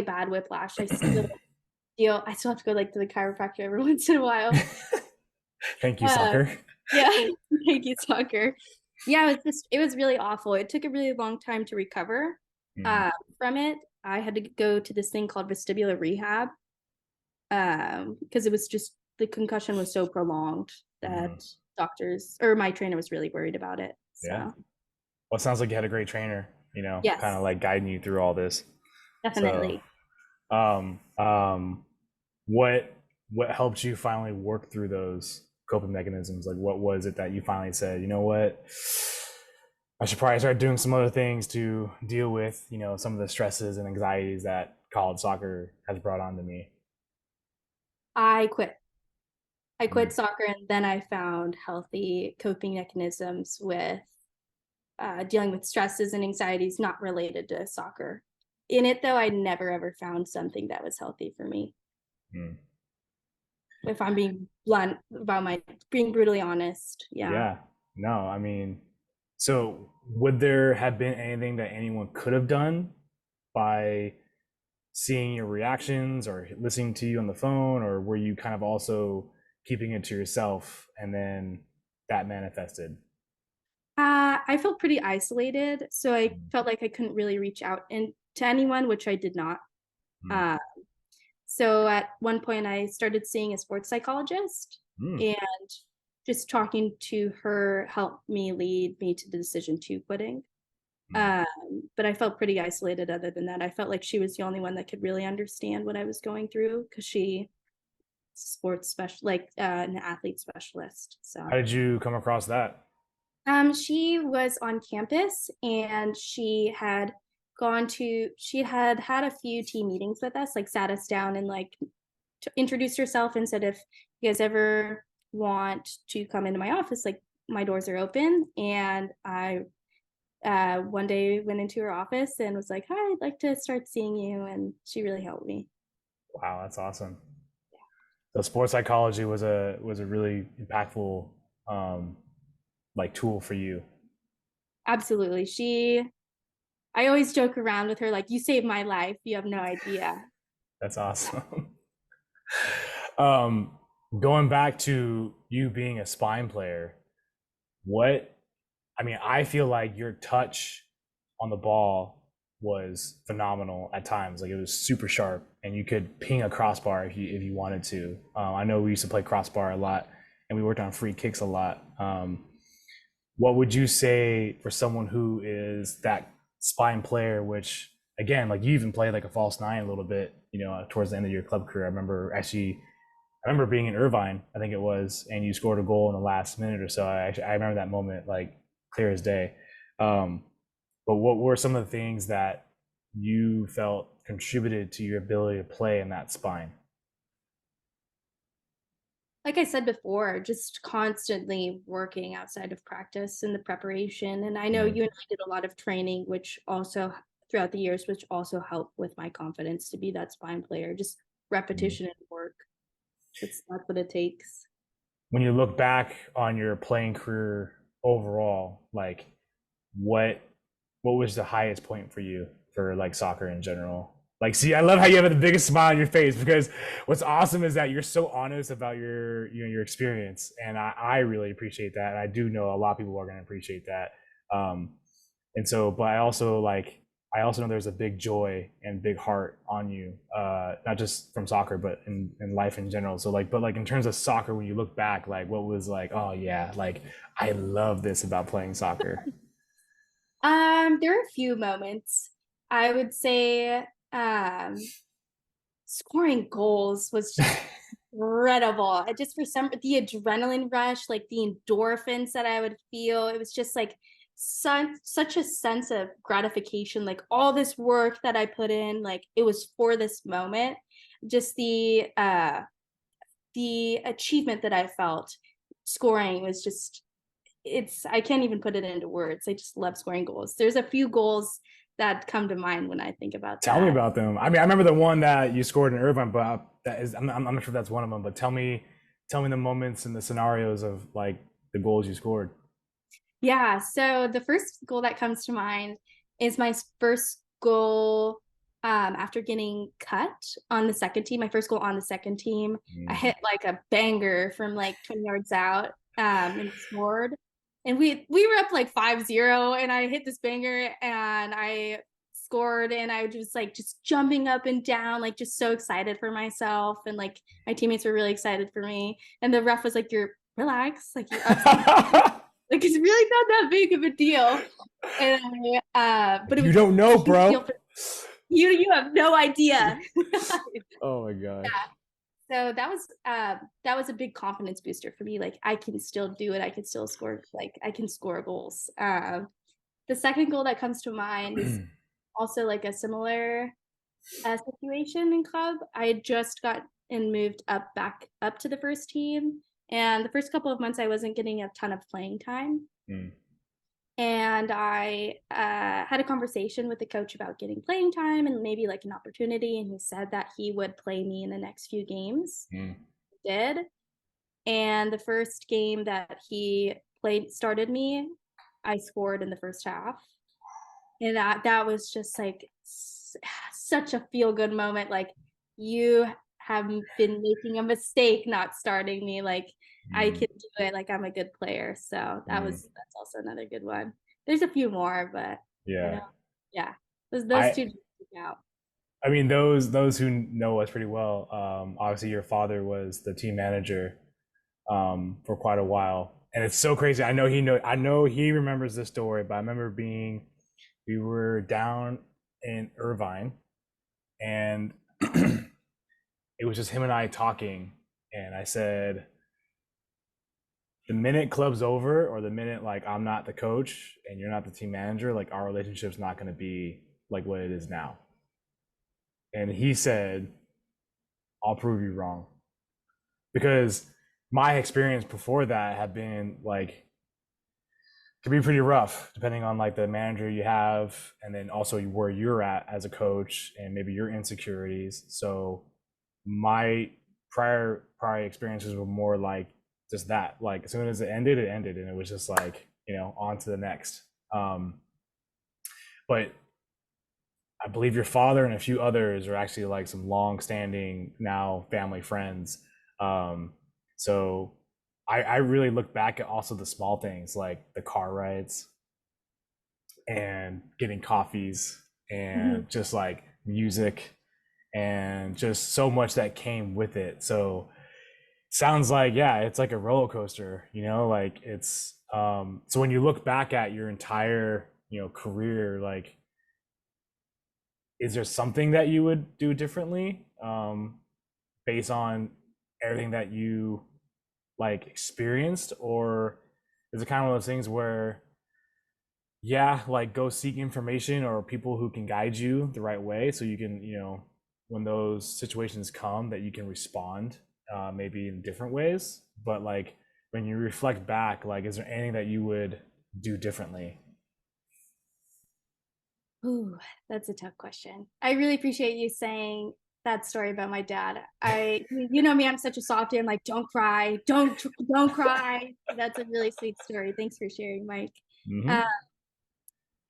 [SPEAKER 1] bad whiplash. I still have to go like to the chiropractor every once in a while.
[SPEAKER 2] thank you,
[SPEAKER 1] Uh,
[SPEAKER 2] soccer.
[SPEAKER 1] yeah, thank you, soccer. Yeah, it was really awful. It took a really long time to recover
[SPEAKER 2] Mm,
[SPEAKER 1] from it. I had to go to this thing called vestibular rehab because it was just the concussion was so prolonged
[SPEAKER 2] mhm.
[SPEAKER 1] that doctors or my trainer was really worried about it.
[SPEAKER 2] Yeah.
[SPEAKER 1] So
[SPEAKER 2] Well, it sounds like you had a great trainer, kind of
[SPEAKER 1] yes,
[SPEAKER 2] like guiding you through all this. So,
[SPEAKER 1] definitely.
[SPEAKER 2] um, um, what helped you finally work through those coping mechanisms? Like, what was it that you finally said, you know what? I should probably start doing some other things to deal with, some of the stresses and anxieties that college soccer has brought on to me.
[SPEAKER 1] I quit. I
[SPEAKER 2] Mm,
[SPEAKER 1] quit soccer, and then I found healthy coping mechanisms with dealing with stresses and anxieties not related to soccer. In it, though, I never ever found something that was healthy for me.
[SPEAKER 2] mm.
[SPEAKER 1] If I'm being blunt about being brutally honest, yeah.
[SPEAKER 2] Yeah. No, I mean, so would there have been anything that anyone could have done by seeing your reactions or listening to you on the phone, or were you kind of also keeping it to yourself and then that manifested?
[SPEAKER 1] I felt pretty isolated, so I
[SPEAKER 2] Mm,
[SPEAKER 1] felt like I couldn't really reach out to anyone, which I did not.
[SPEAKER 2] mm,
[SPEAKER 1] Uh, so at one point, I started seeing a sports psychologist,
[SPEAKER 2] mm,
[SPEAKER 1] and just talking to her helped me lead me to the decision to quitting.
[SPEAKER 2] mm.
[SPEAKER 1] But I felt pretty isolated other than that. I felt like she was the only one that could really understand what I was going through because she sports special like an athlete specialist. So
[SPEAKER 2] How did you come across that?
[SPEAKER 1] she was on campus and she had had a few team meetings with us, like sat us down and like introduced herself and said, if you guys ever want to come into my office, like my doors are open. And I one day went into her office and was like, hi, I'd like to start seeing you. And she really helped me.
[SPEAKER 2] Wow, that's awesome. So sports psychology was a really impactful um, like tool for you.
[SPEAKER 1] Absolutely. I always joke around with her, like, you saved my life. You have no idea.
[SPEAKER 2] That's awesome. um, Going back to you being a spine player, what I mean, I feel like your touch on the ball was phenomenal at times. Like it was super sharp, and you could ping a crossbar if you wanted to. I know we used to play crossbar a lot, and we worked on free kicks a lot. What would you say for someone who is that spine player? Which again, like you even played like a false nine a little bit, towards the end of your club career. I remember being in Irvine, I think it was, and you scored a goal in the last minute or so. I remember that moment like clear as day. Um, but what were some of the things that you felt contributed to your ability to play in that spine?
[SPEAKER 1] Like I said before, just constantly working outside of practice and the preparation. And I know
[SPEAKER 2] Mm,
[SPEAKER 1] you and I did a lot of training, which also throughout the years, which also helped with my confidence to be that spine player. Just
[SPEAKER 2] mm.
[SPEAKER 1] repetition and work. That's what it takes.
[SPEAKER 2] When you look back on your playing career overall, like what what was the highest point for you for like soccer in general? Like, see, I love how you have the biggest smile on your face because what's awesome is that you're so honest about your experience, and I really appreciate that. And I do know a lot of people are going to appreciate that. Um, and so, but I also know there's a big joy and big heart on you, not just from soccer, but in life in general. So like, but like in terms of soccer, when you look back, like what was like, oh yeah, like I love this about playing soccer.
[SPEAKER 1] There are a few moments. I would say scoring goals was just incredible. It just for some the adrenaline rush, like the endorphins that I would feel, it was just like such a sense of gratification. Like all this work that I put in, like it was for this moment. Just the achievement that I felt scoring was just it's I can't even put it into words. I just love scoring goals. There's a few goals that come to mind when I think about
[SPEAKER 2] Tell me
[SPEAKER 1] that.
[SPEAKER 2] about them. I mean, I remember the one that you scored in Irvine, but I'm not sure if that's one of them. But tell me the moments and the scenarios of like the goals you scored.
[SPEAKER 1] Yeah, so the first goal that comes to mind is my first goal after getting cut on the second team. My first goal on the second team. I
[SPEAKER 2] Mm.
[SPEAKER 1] hit like a banger from like 20 yards out and scored. And we were up like 5-0 and I hit this banger and I scored and I was just like just jumping up and down, like just so excited for myself. And like my teammates were really excited for me. And the ref was like, you're relax, like you're up like it's really not that big of a deal. And but it
[SPEAKER 2] You
[SPEAKER 1] was
[SPEAKER 2] don't
[SPEAKER 1] a
[SPEAKER 2] know,
[SPEAKER 1] huge deal
[SPEAKER 2] bro.
[SPEAKER 1] for you. You have no idea.
[SPEAKER 2] Oh my gosh.
[SPEAKER 1] So that was a big confidence booster for me. Like I can still do it. I can still score. Like I can score goals. The second goal that comes to mind is also like a similar situation in club. I had just got and moved up back up to the first team, and the first couple of months I wasn't getting a ton of playing time.
[SPEAKER 2] Mm,
[SPEAKER 1] And I had a conversation with the coach about getting playing time and maybe like an opportunity. And he said that he would play me in the next few games.
[SPEAKER 2] mm.
[SPEAKER 1] He did. And the first game that he started me, I scored in the first half. And that was just like such a feel good moment. Like you haven't been making a mistake not starting me. Like I
[SPEAKER 2] Mm,
[SPEAKER 1] can do it. Like I'm a good player. So
[SPEAKER 2] mm,
[SPEAKER 1] that's also another good one. There's a few more, but I
[SPEAKER 2] yeah.
[SPEAKER 1] know, yeah, those
[SPEAKER 2] I
[SPEAKER 1] two just stick out.
[SPEAKER 2] I mean, those who know us pretty well, obviously your father was the team manager for quite a while, and it's so crazy. I know he remembers this story, but I remember we were down in Irvine, and it was just him and I talking, and I said, the minute club's over, or the minute like I'm not the coach and you're not the team manager, like our relationship's not going to be like what it is now. And he said, I'll prove you wrong, because my experience before that had been like could be pretty rough depending on like the manager you have, and then also where you're at as a coach and maybe your insecurities. So my prior experiences were more like just that, like as soon as it ended, and it was just like, on to the next. But I believe your father and a few others are actually like some long-standing now family friends. So I really look back at also the small things like the car rides and getting coffees
[SPEAKER 1] Mhm.
[SPEAKER 2] and just like music and just so much that came with it. So sounds like, yeah, it's like a roller coaster, like it's so when you look back at your entire, career, like is there something that you would do differently based on everything that you like experienced, or is it kind of one of those things where, yeah, like go seek information or people who can guide you the right way so you can, when those situations come, that you can respond maybe in different ways, but like when you reflect back, like is there anything that you would do differently?
[SPEAKER 1] Ooh, that's a tough question. I really appreciate you saying that story about my dad. You know me, I'm such a softie. I'm like, don't cry, don't cry. That's a really sweet story. Thanks for sharing, Mike. Uh,
[SPEAKER 2] Mm-hmm.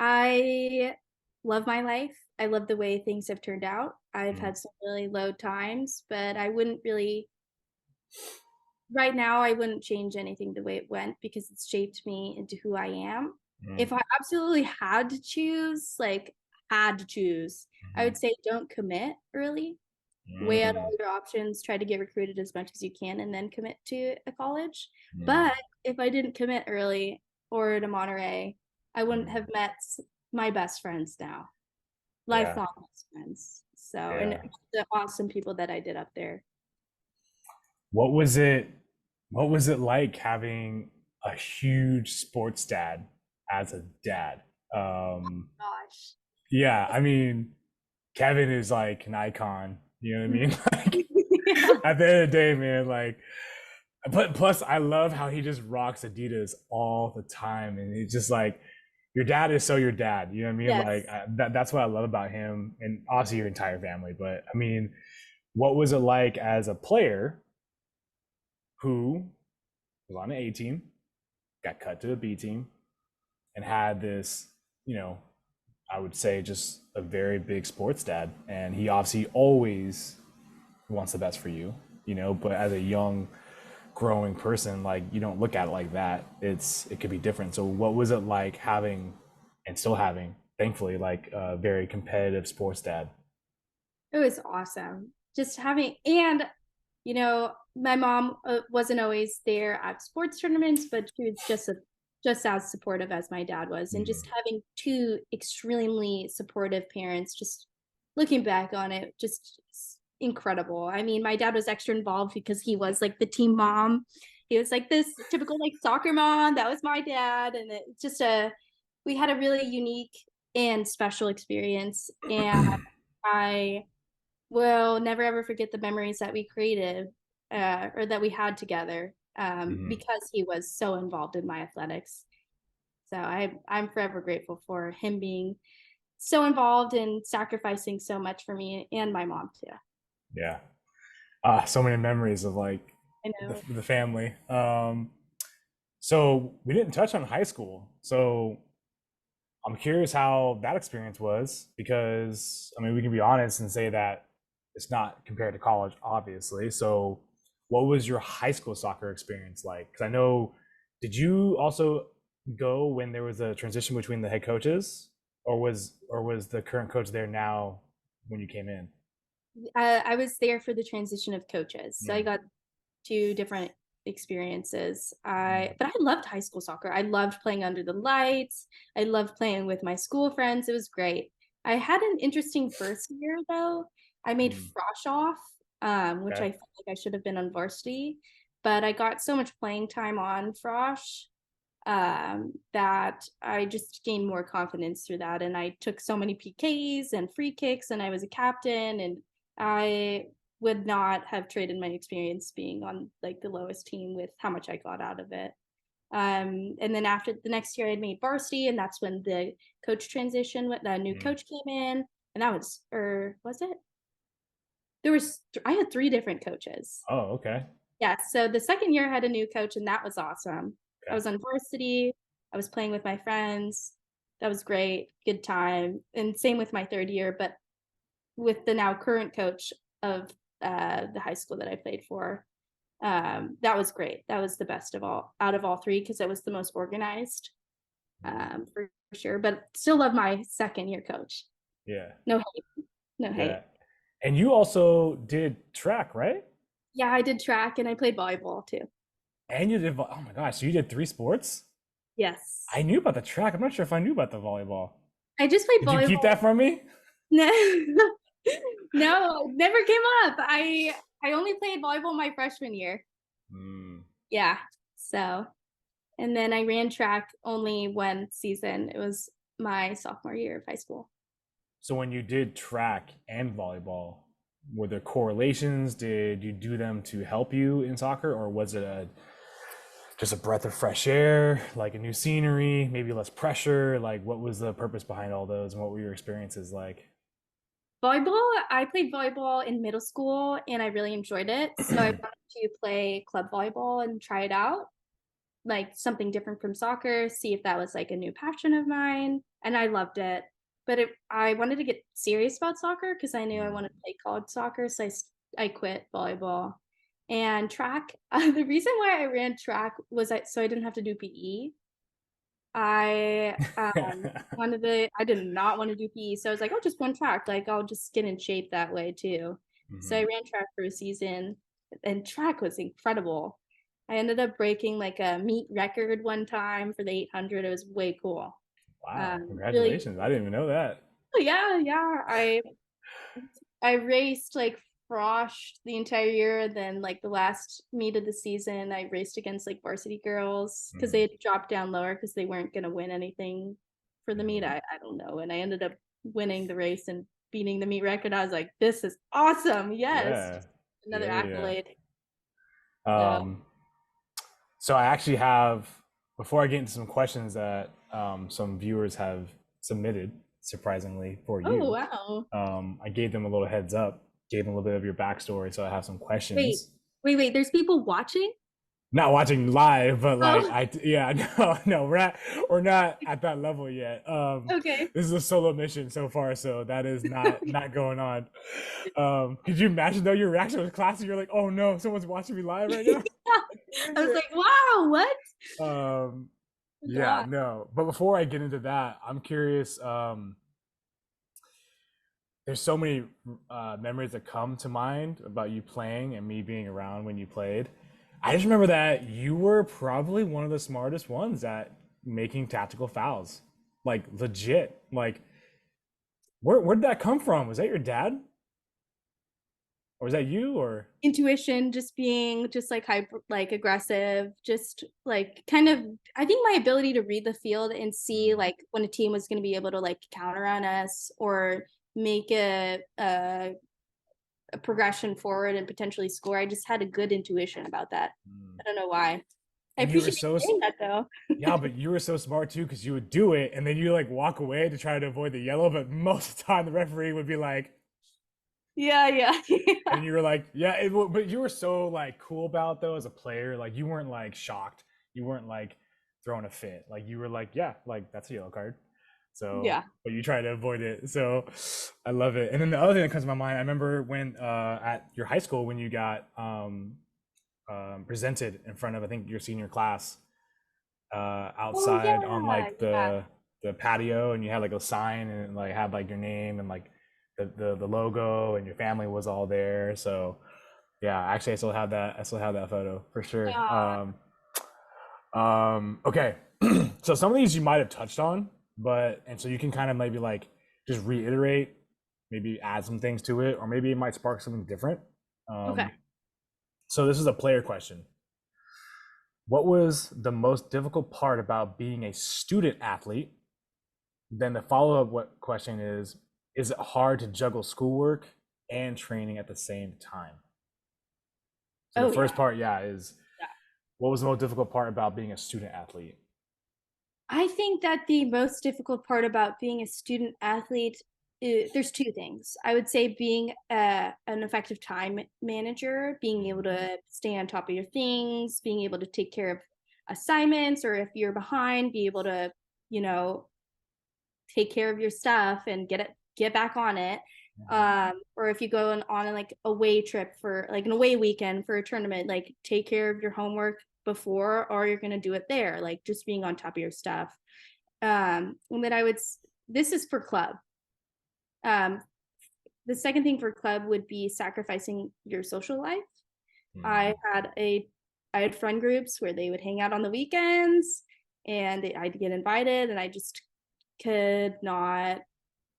[SPEAKER 1] I love my life. I love the way things have turned out. I've
[SPEAKER 2] Mm-hmm.
[SPEAKER 1] had some really low times, but I wouldn't really, right now, I wouldn't change anything the way it went because it's shaped me into who I am. If I absolutely had to choose, like, had to choose, I
[SPEAKER 2] Mm-hmm.
[SPEAKER 1] would say don't commit early. Weigh out all your options, try to get recruited as much as you can, and then commit to a college.
[SPEAKER 2] Mm-hmm.
[SPEAKER 1] But if I didn't commit early or to Monterey, I wouldn't have met my best friends now,
[SPEAKER 2] Yeah,
[SPEAKER 1] lifelong best friends. So, and
[SPEAKER 2] yeah.
[SPEAKER 1] the awesome people that I did up there.
[SPEAKER 2] What was it? What was it like having a huge sports dad as a dad? Um,
[SPEAKER 1] Gosh.
[SPEAKER 2] yeah, I mean, Kevin is like an icon. You know what I mean? Like
[SPEAKER 1] Yeah.
[SPEAKER 2] at the end of the day, man. Like, but plus, I love how he just rocks Adidas all the time, and he's just like, your dad is so your dad. You know what I mean? Like
[SPEAKER 1] Yes.
[SPEAKER 2] that's what I love about him, and also your entire family. But I mean, what was it like as a player who was on an A team, got cut to a B team, and had this, you know, I would say just a very big sports dad. And he obviously always wants the best for you, but as a young, growing person, like you don't look at it like that. It could be different. So what was it like having and still having, thankfully, like a very competitive sports dad?
[SPEAKER 1] It was awesome. Just having, and my mom wasn't always there at sports tournaments, but she was just as supportive as my dad was. And
[SPEAKER 2] Mm,
[SPEAKER 1] just having two extremely supportive parents, just looking back on it, just incredible. I mean, my dad was extra involved because he was like the team mom. He was like this typical like soccer mom. That was my dad. And it's just we had a really unique and special experience. And I will never ever forget the memories that we created or that we had together
[SPEAKER 2] mhm.
[SPEAKER 1] because he was so involved in my athletics. So I'm forever grateful for him being so involved and sacrificing so much for me and my mom too.
[SPEAKER 2] Yeah. So many memories of like
[SPEAKER 1] I
[SPEAKER 2] the,
[SPEAKER 1] know.
[SPEAKER 2] the family. So we didn't touch on high school. So I'm curious how that experience was, because I mean, we can be honest and say that it's not compared to college, obviously. So, what was your high school soccer experience like? Because I know, did you also go when there was a transition between the head coaches, or was the current coach there now when you came in?
[SPEAKER 1] I was there for the transition of coaches, so I
[SPEAKER 2] Mm,
[SPEAKER 1] got two different experiences.
[SPEAKER 2] mm,
[SPEAKER 1] But I loved high school soccer. I loved playing under the lights. I loved playing with my school friends. It was great. I had an interesting first year though. I made
[SPEAKER 2] mm.
[SPEAKER 1] frosh off, which
[SPEAKER 2] Okay.
[SPEAKER 1] I felt like I should have been on varsity, but I got so much playing time on frosh that I just gained more confidence through that. And I took so many PKs and free kicks, and I was a captain, and I would not have traded my experience being on like the lowest team with how much I got out of it. And then after the next year, I made varsity, and that's when the coach transition, the new
[SPEAKER 2] Mm.
[SPEAKER 1] coach came in, and that was, or was it? There was, I had three different coaches.
[SPEAKER 2] Oh, okay.
[SPEAKER 1] Yeah, so the second year I had a new coach, and that was awesome. I
[SPEAKER 2] Okay.
[SPEAKER 1] was on varsity, I was playing with my friends. That was great, good time. And same with my third year, but with the now current coach of the high school that I played for, that was great. That was the best of all out of all three because it was the most organized,
[SPEAKER 2] Mm.
[SPEAKER 1] for sure. But still love my second year coach.
[SPEAKER 2] Yeah.
[SPEAKER 1] No hate, no
[SPEAKER 2] Yeah.
[SPEAKER 1] hate.
[SPEAKER 2] And you also did track, right?
[SPEAKER 1] Yeah, I did track and I played volleyball too.
[SPEAKER 2] And you did, oh my gosh, so you did three sports?
[SPEAKER 1] Yes,
[SPEAKER 2] I knew about the track. I'm not sure if I knew about the volleyball.
[SPEAKER 1] I just played
[SPEAKER 2] Did you keep
[SPEAKER 1] volleyball.
[SPEAKER 2] that from me?
[SPEAKER 1] No, no, never came up. I only played volleyball my freshman year.
[SPEAKER 2] Mm.
[SPEAKER 1] Yeah. So, and then I ran track only one season. It was my sophomore year of high school.
[SPEAKER 2] So when you did track and volleyball, were there correlations? Did you do them to help you in soccer, or was it just a breath of fresh air, like a new scenery, maybe less pressure? Like, what was the purpose behind all those, and what were your experiences like?
[SPEAKER 1] Volleyball, I played volleyball in middle school and I really enjoyed it. So I wanted to play club volleyball and try it out, like something different from soccer, see if that was like a new passion of mine. And I loved it. But I wanted to get serious about soccer because I knew I
[SPEAKER 2] Mm.
[SPEAKER 1] wanted to play college soccer. So I quit volleyball and track. The reason why I ran track was so I didn't have to do PE. I I did not want to do PE. So I was like, I'll just run track. Like I'll just get in shape that way too. So I
[SPEAKER 2] Mhm.
[SPEAKER 1] ran track for a season and track was incredible. I ended up breaking like a meet record one time for the 800. It was way cool.
[SPEAKER 2] Wow,
[SPEAKER 1] Really,
[SPEAKER 2] congratulations. I didn't even know that.
[SPEAKER 1] yeah, yeah. I raced like frosh the entire year. Then like the last meet of the season, I raced against like varsity girls because they
[SPEAKER 2] Mhm,
[SPEAKER 1] had dropped down lower because they weren't gonna win anything for the meet.
[SPEAKER 2] mhm.
[SPEAKER 1] I don't know. And I ended up winning the race and beating the meet record. I was like, this is awesome. Yes.
[SPEAKER 2] Yeah,
[SPEAKER 1] Just another
[SPEAKER 2] yeah, yeah.
[SPEAKER 1] accolade. So
[SPEAKER 2] Um, so I actually have, before I get into some questions that some viewers have submitted, surprisingly for
[SPEAKER 1] oh
[SPEAKER 2] you,
[SPEAKER 1] wow.
[SPEAKER 2] I gave them a little heads up, gave them a little bit of your backstory, so I have some
[SPEAKER 1] Wait,
[SPEAKER 2] questions.
[SPEAKER 1] wait. There's people watching?
[SPEAKER 2] Not watching live, but like
[SPEAKER 1] Oh,
[SPEAKER 2] yeah, no, no, we're not at that level yet.
[SPEAKER 1] okay.
[SPEAKER 2] This is a solo mission so far, so that is not going on. Could you imagine though your reaction was classic? You're like, oh no, someone's watching me live right now.
[SPEAKER 1] I was like, wow, what?
[SPEAKER 2] um,
[SPEAKER 1] Oh
[SPEAKER 2] yeah,
[SPEAKER 1] God.
[SPEAKER 2] no. But before I get into that, I'm curious. There's so many memories that come to mind about you playing and me being around when you played. I just remember that you were probably one of the smartest ones at making tactical fouls, like legit. Like, where did that come from? Was that your dad, or was that you, or?
[SPEAKER 1] Intuition, just being just like hyper, like aggressive, just like kind of, I think my ability to read the field and see
[SPEAKER 2] Mm,
[SPEAKER 1] like when a team was going to be able to like counter on us or make a progression forward and potentially score. I just had a good intuition about that.
[SPEAKER 2] mm.
[SPEAKER 1] I don't know why. I
[SPEAKER 2] And you were
[SPEAKER 1] appreciate
[SPEAKER 2] so
[SPEAKER 1] you saying that though.
[SPEAKER 2] yeah, but you were so smart too because you would do it and then you like walk away to try to avoid the yellow. But most of the time, the referee would be like,
[SPEAKER 1] Yeah, yeah, yeah.
[SPEAKER 2] and you were like, yeah, but you were so like cool about it, though as a player. Like you weren't like shocked. You weren't like throwing a fit. Like you were like, yeah, like that's a yellow card. So,
[SPEAKER 1] Yeah.
[SPEAKER 2] but you try to avoid it. So I love it. And then the other thing that comes to my mind, I remember when at your high school when you got presented in front of, I think, your senior class
[SPEAKER 1] Oh
[SPEAKER 2] outside on
[SPEAKER 1] yeah,
[SPEAKER 2] like
[SPEAKER 1] yeah.
[SPEAKER 2] the patio, and you had like a sign and it, like had like your name and like the logo, and your family was all there. So yeah, actually I still have that. I still have that photo for sure.
[SPEAKER 1] Uh,
[SPEAKER 2] Okay. So some of these you might have touched on, but and so you can kind of maybe like just reiterate, maybe add some things to it, or maybe it might spark something different.
[SPEAKER 1] okay.
[SPEAKER 2] Um, so this is a player question. What was the most difficult part about being a student athlete? Then the follow-up what question is it hard to juggle schoolwork and training at the same time? So the
[SPEAKER 1] Oh
[SPEAKER 2] first
[SPEAKER 1] yeah.
[SPEAKER 2] part, yeah, is
[SPEAKER 1] Yeah.
[SPEAKER 2] what was the most difficult part about being a student athlete?
[SPEAKER 1] I think that the most difficult part about being a student athlete, there's two things. I would say being an effective time manager, being able to stay on top of your things, being able to take care of assignments, or if you're behind, be able to, you know, take care of your stuff and get back on it. Or if you go on like away trip for like an away weekend for a tournament, like take care of your homework before, or you're gonna do it there. Like just being on top of your stuff. And then this is for club. Um, the second thing for club would be sacrificing your social life. I
[SPEAKER 2] Mm,
[SPEAKER 1] had a I had friend groups where they would hang out on the weekends, and I'd get invited, and I just could not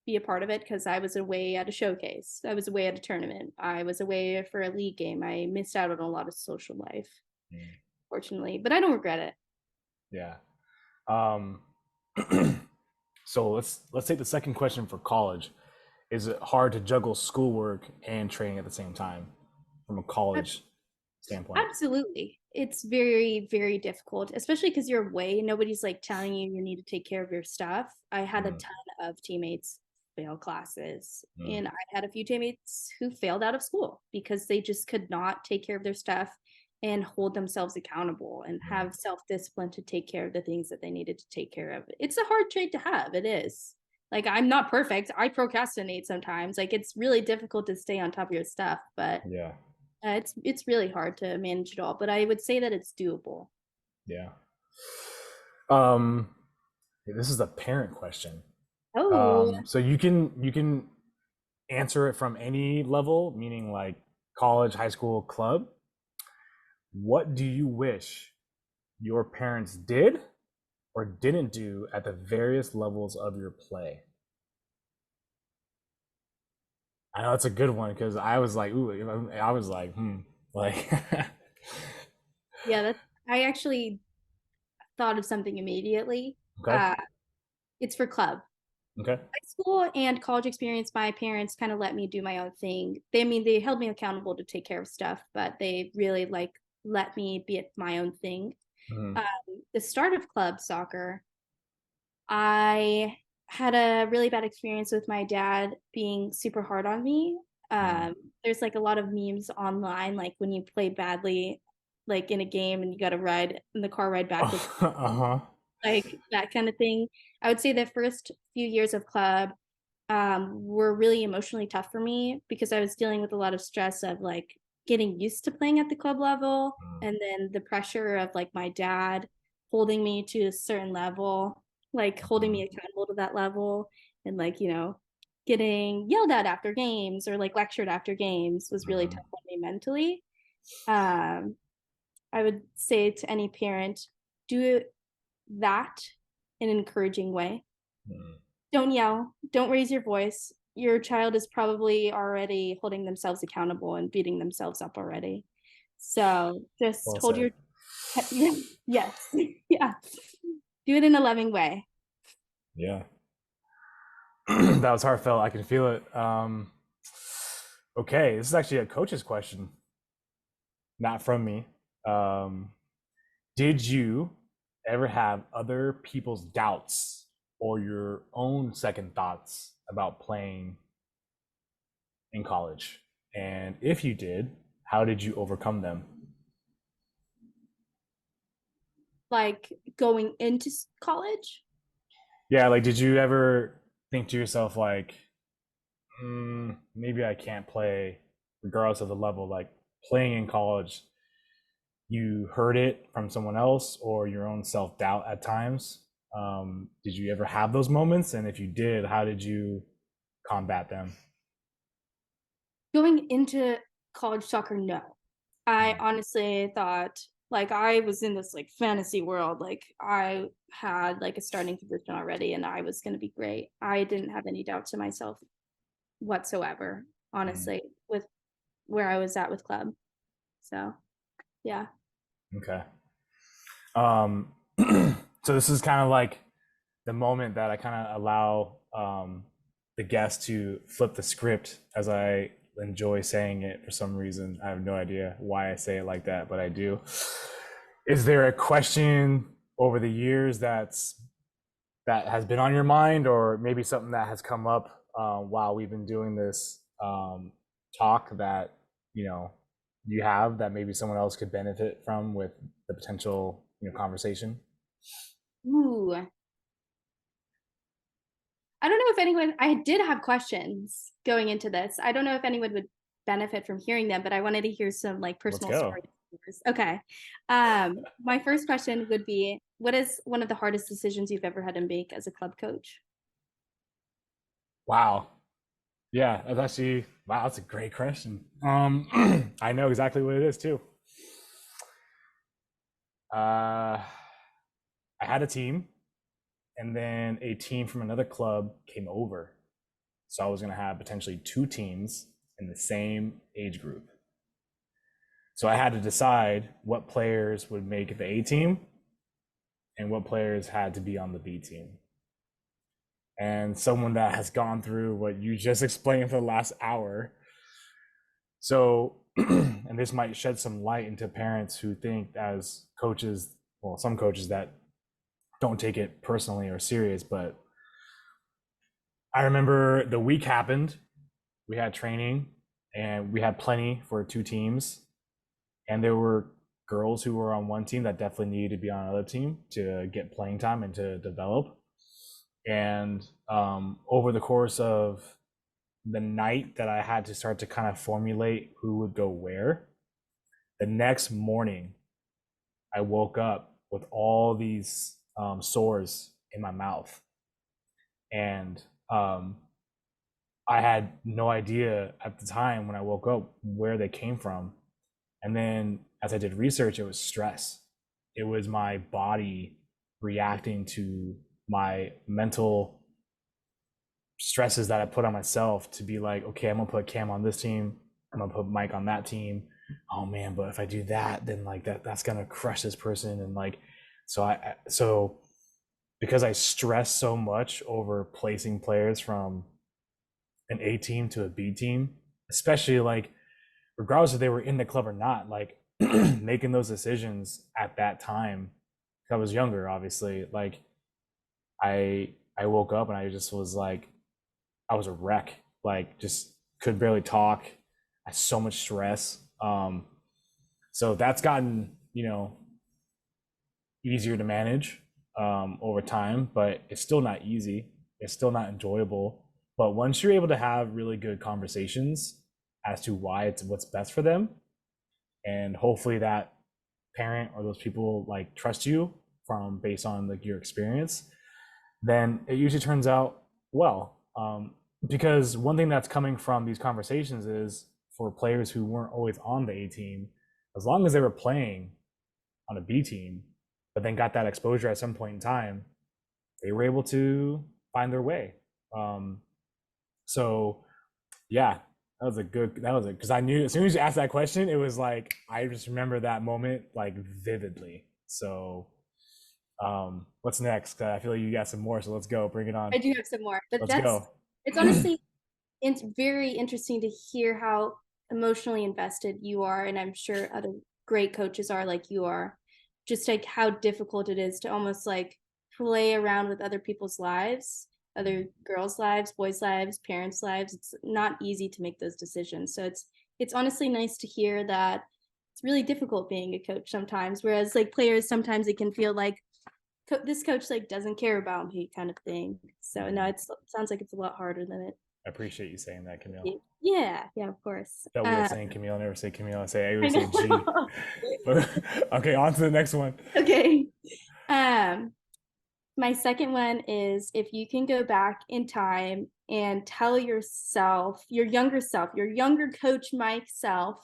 [SPEAKER 1] be a part of it because I was away at a showcase. I was away at a tournament. I was away for a league game. I missed out on a lot of social life,
[SPEAKER 2] mm,
[SPEAKER 1] fortunately, but I don't regret it.
[SPEAKER 2] yeah. Um, so let's take the second question for college. Is it hard to juggle schoolwork and training at the same time from a college standpoint?
[SPEAKER 1] Absolutely. It's very, very difficult, especially because you're away. Nobody's like telling you you need to take care of your stuff. I had a
[SPEAKER 2] Mm,
[SPEAKER 1] ton of teammates fail classes,
[SPEAKER 2] mm,
[SPEAKER 1] and I had a few teammates who failed out of school because they just could not take care of their stuff and hold themselves accountable and
[SPEAKER 2] mm,
[SPEAKER 1] have self discipline to take care of the things that they needed to take care of. It's a hard trait to have. It is. Like, I'm not perfect. I procrastinate sometimes. Like, it's really difficult to stay on top of your stuff, but
[SPEAKER 2] yeah,
[SPEAKER 1] it's really hard to manage it all, but I would say that it's doable.
[SPEAKER 2] yeah. Um, this is a parent question.
[SPEAKER 1] Oh,
[SPEAKER 2] So you can answer it from any level, meaning like college, high school, club. What do you wish your parents did or didn't do at the various levels of your play? I know that's a good one because I was like, ooh, I was like, like,
[SPEAKER 1] yeah, that's I actually thought of something immediately.
[SPEAKER 2] okay,
[SPEAKER 1] Uh, it's for club.
[SPEAKER 2] okay,
[SPEAKER 1] High school and college experience, my parents kind of let me do my own thing. They held me accountable to take care of stuff, but they really like let me be at my own thing.
[SPEAKER 2] mhm,
[SPEAKER 1] Um, the start of club soccer, I had a really bad experience with my dad being super hard on me.
[SPEAKER 2] mm.
[SPEAKER 1] Um, there's like a lot of memes online, like when you play badly, like in a game and you got to ride in the car ride back with
[SPEAKER 2] Uh-huh.
[SPEAKER 1] like that kind of thing. I would say the first few years of club were really emotionally tough for me because I was dealing with a lot of stress of like getting used to playing at the club level,
[SPEAKER 2] Mm,
[SPEAKER 1] and then the pressure of like my dad holding me to a certain level, like holding me
[SPEAKER 2] mm,
[SPEAKER 1] accountable to that level, and like, getting yelled at after games or like lectured after games was really
[SPEAKER 2] mm,
[SPEAKER 1] tough on me mentally. Um, I would say to any parent, do that in an encouraging way.
[SPEAKER 2] mm.
[SPEAKER 1] Don't yell, don't raise your voice. Your child is probably already holding themselves accountable and beating themselves up already. So just
[SPEAKER 2] Well
[SPEAKER 1] hold
[SPEAKER 2] said.
[SPEAKER 1] your, yes, yeah. Do it in a loving way.
[SPEAKER 2] Yeah. That was heartfelt. I can feel it. Okay, this is actually a coach's question, not from me. Um, did you ever have other people's doubts or your own second thoughts about playing in college? And if you did, how did you overcome them?
[SPEAKER 1] Like going into college.
[SPEAKER 2] Yeah, like did you ever think to yourself like, maybe I can't play regardless of the level, like playing in college, you heard it from someone else or your own self-doubt at times? Did you ever have those moments? And if you did, how did you combat them?
[SPEAKER 1] Going into college soccer, no. I
[SPEAKER 2] Mm,
[SPEAKER 1] honestly thought like I was in this like fantasy world. Like I had like a starting position already and I was going to be great. I didn't have any doubts in myself whatsoever,
[SPEAKER 2] mm,
[SPEAKER 1] honestly, with where I was at with club. So, yeah.
[SPEAKER 2] okay. Um, so this is kind of like the moment that I kind of allow the guest to flip the script, as I enjoy saying it for some reason. I have no idea why I say it like that, but I do. Is there a question over the years that has been on your mind, or maybe something that has come up while we've been doing this talk that you know you have that maybe someone else could benefit from with the potential conversation?
[SPEAKER 1] Ooh. I don't know if anyone, I did have questions going into this. I don't know if anyone would benefit from hearing them, but I wanted to hear some like
[SPEAKER 2] Let's
[SPEAKER 1] personal
[SPEAKER 2] go.
[SPEAKER 1] stories. Okay. My first question would be, what is one of the hardest decisions you've ever had to make as a club coach?
[SPEAKER 2] Wow. Yeah, that's actually wow. That's a great question. I know exactly what it is too. I had a team, and then a team from another club came over, so I was going to have potentially two teams in the same age group. So I had to decide what players would make the A team and what players had to be on the B team. And someone that has gone through what you just explained for the last hour. So, and this might shed some light into parents who think, as coaches, well, some coaches that don't take it personally or serious, but I remember the week happened. We had training and we had plenty for two teams. And there were girls who were on one team that definitely needed to be on another team to get playing time and to develop. And over the course of the night that I had to start to kind of formulate who would go where, the next morning I woke up with all these sores in my mouth. And I had no idea at the time when I woke up where they came from. And then as I did research, it was stress. It was my body reacting to my mental stresses that I put on myself to be like, okay, I'm gonna put Cam on this team. I'm gonna put Mike on that team. Oh man, but if I do that, then like that's gonna crush this person. And like, so because I stress so much over placing players from an A team to a B team, especially like regardless if they were in the club or not, like making those decisions at that time. I was younger, obviously. Like I woke up and I just was like, I was a wreck. Like just could barely talk. I had so much stress. So that's gotten easier to manage over time, but it's still not easy. It's still not enjoyable. But once you're able to have really good conversations as to why it's what's best for them, and hopefully that parent or those people like trust you from based on like your experience, then it usually turns out well. Because one thing that's coming from these conversations is for players who weren't always on the A team, as long as they were playing on a B team, but then got that exposure at some point in time, they were able to find their way. Um, so yeah, that was it. Cause I knew as soon as you asked that question, it was like, I just remember that moment like vividly. So what's next? I feel like you got some more, so let's go, bring it on.
[SPEAKER 1] I do have some more, but
[SPEAKER 2] Let's go.
[SPEAKER 1] it's honestly, it's very interesting to hear how emotionally invested you are. And I'm sure other great coaches are like you are, just like how difficult it is to almost like play around with other people's lives, other girls' lives, boys' lives, parents' lives. It's not easy to make those decisions. So it's honestly nice to hear that it's really difficult being a coach sometimes. Whereas like players, sometimes it can feel like this coach like doesn't care about me kind of thing. So no,
[SPEAKER 2] Mhm.
[SPEAKER 1] it sounds like it's a lot harder than it.
[SPEAKER 2] I appreciate you saying that, Camille.
[SPEAKER 1] Yeah, yeah, of course.
[SPEAKER 2] That wheel saying Camille, I never say Camille, I
[SPEAKER 1] I
[SPEAKER 2] always say G.
[SPEAKER 1] know.
[SPEAKER 2] But okay, on to the next one.
[SPEAKER 1] Okay. Um, my second one is if you can go back in time and tell yourself, your younger coach Mike self,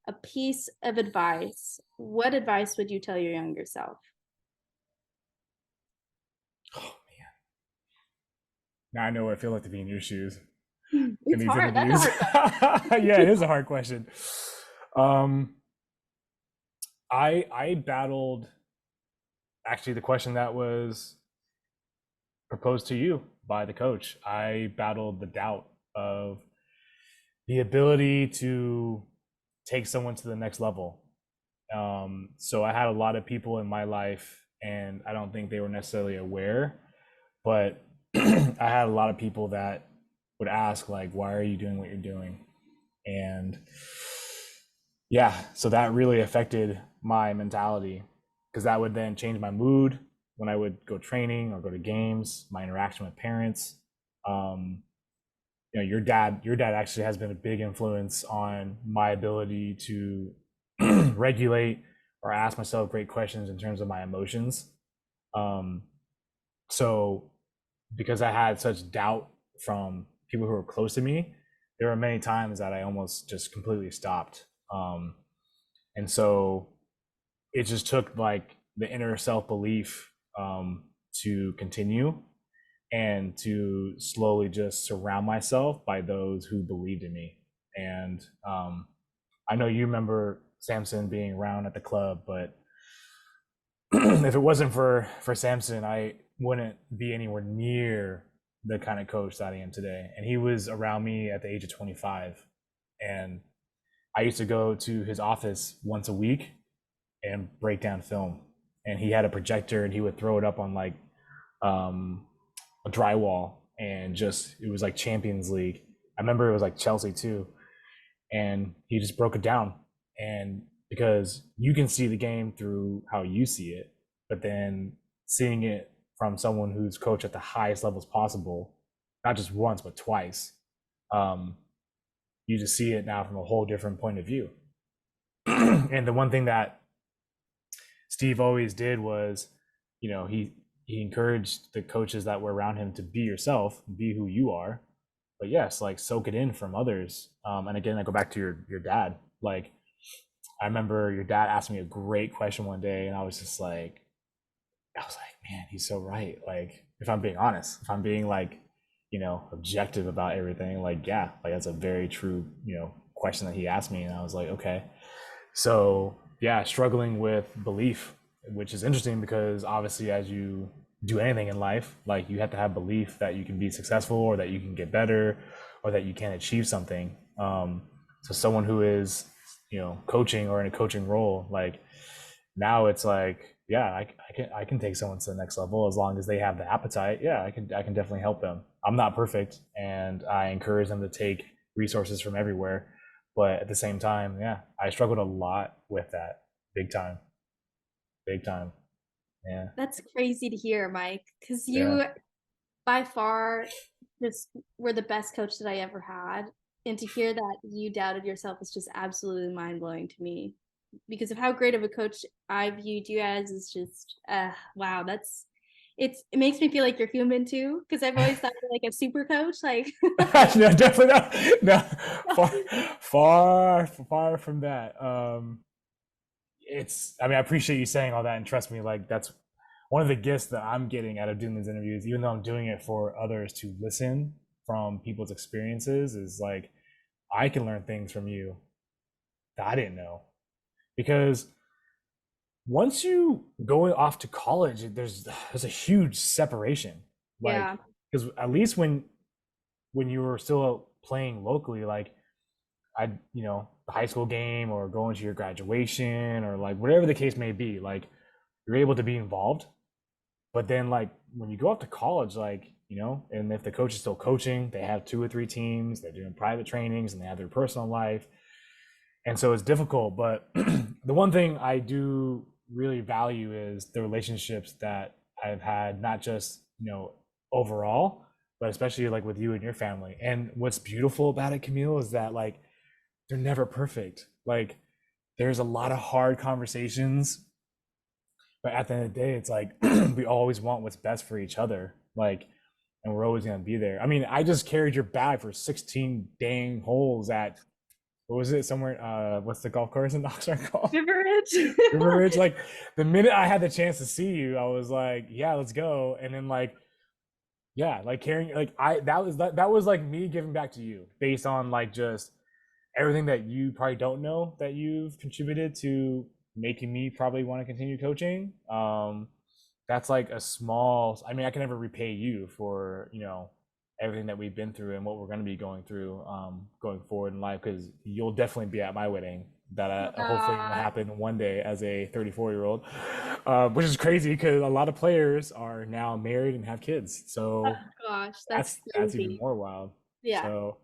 [SPEAKER 1] a piece of advice, what advice would you tell your younger self?
[SPEAKER 2] Oh man. Now I know what I feel like to be in your shoes in
[SPEAKER 1] It's
[SPEAKER 2] these
[SPEAKER 1] hard. That's a
[SPEAKER 2] interviews.
[SPEAKER 1] hard question.
[SPEAKER 2] Yeah, it is a hard question. Um, I battled actually the question that was proposed to you by the coach. I battled the doubt of the ability to take someone to the next level. So I had a lot of people in my life, and I don't think they were necessarily aware, but I had a lot of people that would ask, like, why are you doing what you're doing? And yeah, so that really affected my mentality because that would then change my mood when I would go training or go to games, my interaction with parents. Um, your dad actually has been a big influence on my ability to regulate or ask myself great questions in terms of my emotions. Um, so because I had such doubt from people who were close to me, there were many times that I almost just completely stopped. And so it just took like the inner self belief to continue and to slowly just surround myself by those who believed in me. And I know you remember Samson being around at the club, but if it wasn't for Samson, I wouldn't be anywhere near the kind of coach that I am today. And he was around me at the age of 25. And I used to go to his office once a week and break down film. And he had a projector and he would throw it up on like um, a drywall and just it was like Champions League. I remember it was like Chelsea too, and he just broke it down. And because you can see the game through how you see it, but then seeing it from someone who's coached at the highest levels possible, not just once but twice, um, you just see it now from a whole different point of view. And the one thing that Steve always did was, he encouraged the coaches that were around him to be yourself, be who you are. But yes, like soak it in from others. And again, I go back to your dad. Like I remember your dad asked me a great question one day, and I was like, man, he's so right. Like if I'm being honest, if I'm being like, objective about everything, like yeah, like that's a very true, question that he asked me, and I was like, okay. So yeah, struggling with belief, which is interesting because obviously as you do anything in life, like you have to have belief that you can be successful or that you can get better or that you can achieve something. So someone who is, coaching or in a coaching role, like now it's like, yeah, I can take someone to the next level as long as they have the appetite. Yeah, I can definitely help them. I'm not perfect, and I encourage them to take resources from everywhere. But at the same time, yeah, I struggled a lot with that, big time, big time. Yeah,
[SPEAKER 1] That's crazy to hear, Mike, because
[SPEAKER 2] yeah.
[SPEAKER 1] you by far just were the best coach that I ever had. And to hear that you doubted yourself is just absolutely mind blowing to me because of how great of a coach I viewed you as is just wow, it makes me feel like you're human too, because I've always thought you're like a super coach. Like
[SPEAKER 2] No, definitely not. No, far, far from that. I mean, I appreciate you saying all that, and trust me, like that's one of the gifts that I'm getting out of doing these interviews, even though I'm doing it for others to listen from people's experiences, is like I can learn things from you that I didn't know. Because once you go off to college, there's a huge separation. Like,
[SPEAKER 1] yeah.
[SPEAKER 2] because at least when you were still playing locally, like the high school game or going to your graduation or like whatever the case may be, like you're able to be involved. But then like when you go off to college, like, and if the coach is still coaching, they have 2 or 3 teams, they're doing private trainings and they have their personal life. And so it's difficult. But the one thing I do really value is the relationships that I've had, not just, overall, but especially like with you and your family. And what's beautiful about it, Camille, is that like they're never perfect. Like there's a lot of hard conversations, but at the end of the day, it's like we always want what's best for each other. Like, and we're always gonna be there. I mean, I just carried your bag for 16 dang holes at, what was it, somewhere, what's the golf course in Oxnard called?
[SPEAKER 1] River Ridge.
[SPEAKER 2] River Ridge. Like the minute I had the chance to see you, I was like, yeah, let's go. And then like, yeah, like carrying, like that was like me giving back to you based on like just everything that you probably don't know that you've contributed to making me probably want to continue coaching. That's like a small, I mean, I can never repay you for, everything that we've been through and what we're going to be going through, going forward in life, because you'll definitely be at my wedding that hopefully will happen one day as a 34-year-old, which is crazy because a lot of players are now married and have kids.
[SPEAKER 1] Oh
[SPEAKER 2] So
[SPEAKER 1] gosh, that's
[SPEAKER 2] that's even
[SPEAKER 1] crazy.
[SPEAKER 2] more wild.
[SPEAKER 1] Yeah.
[SPEAKER 2] So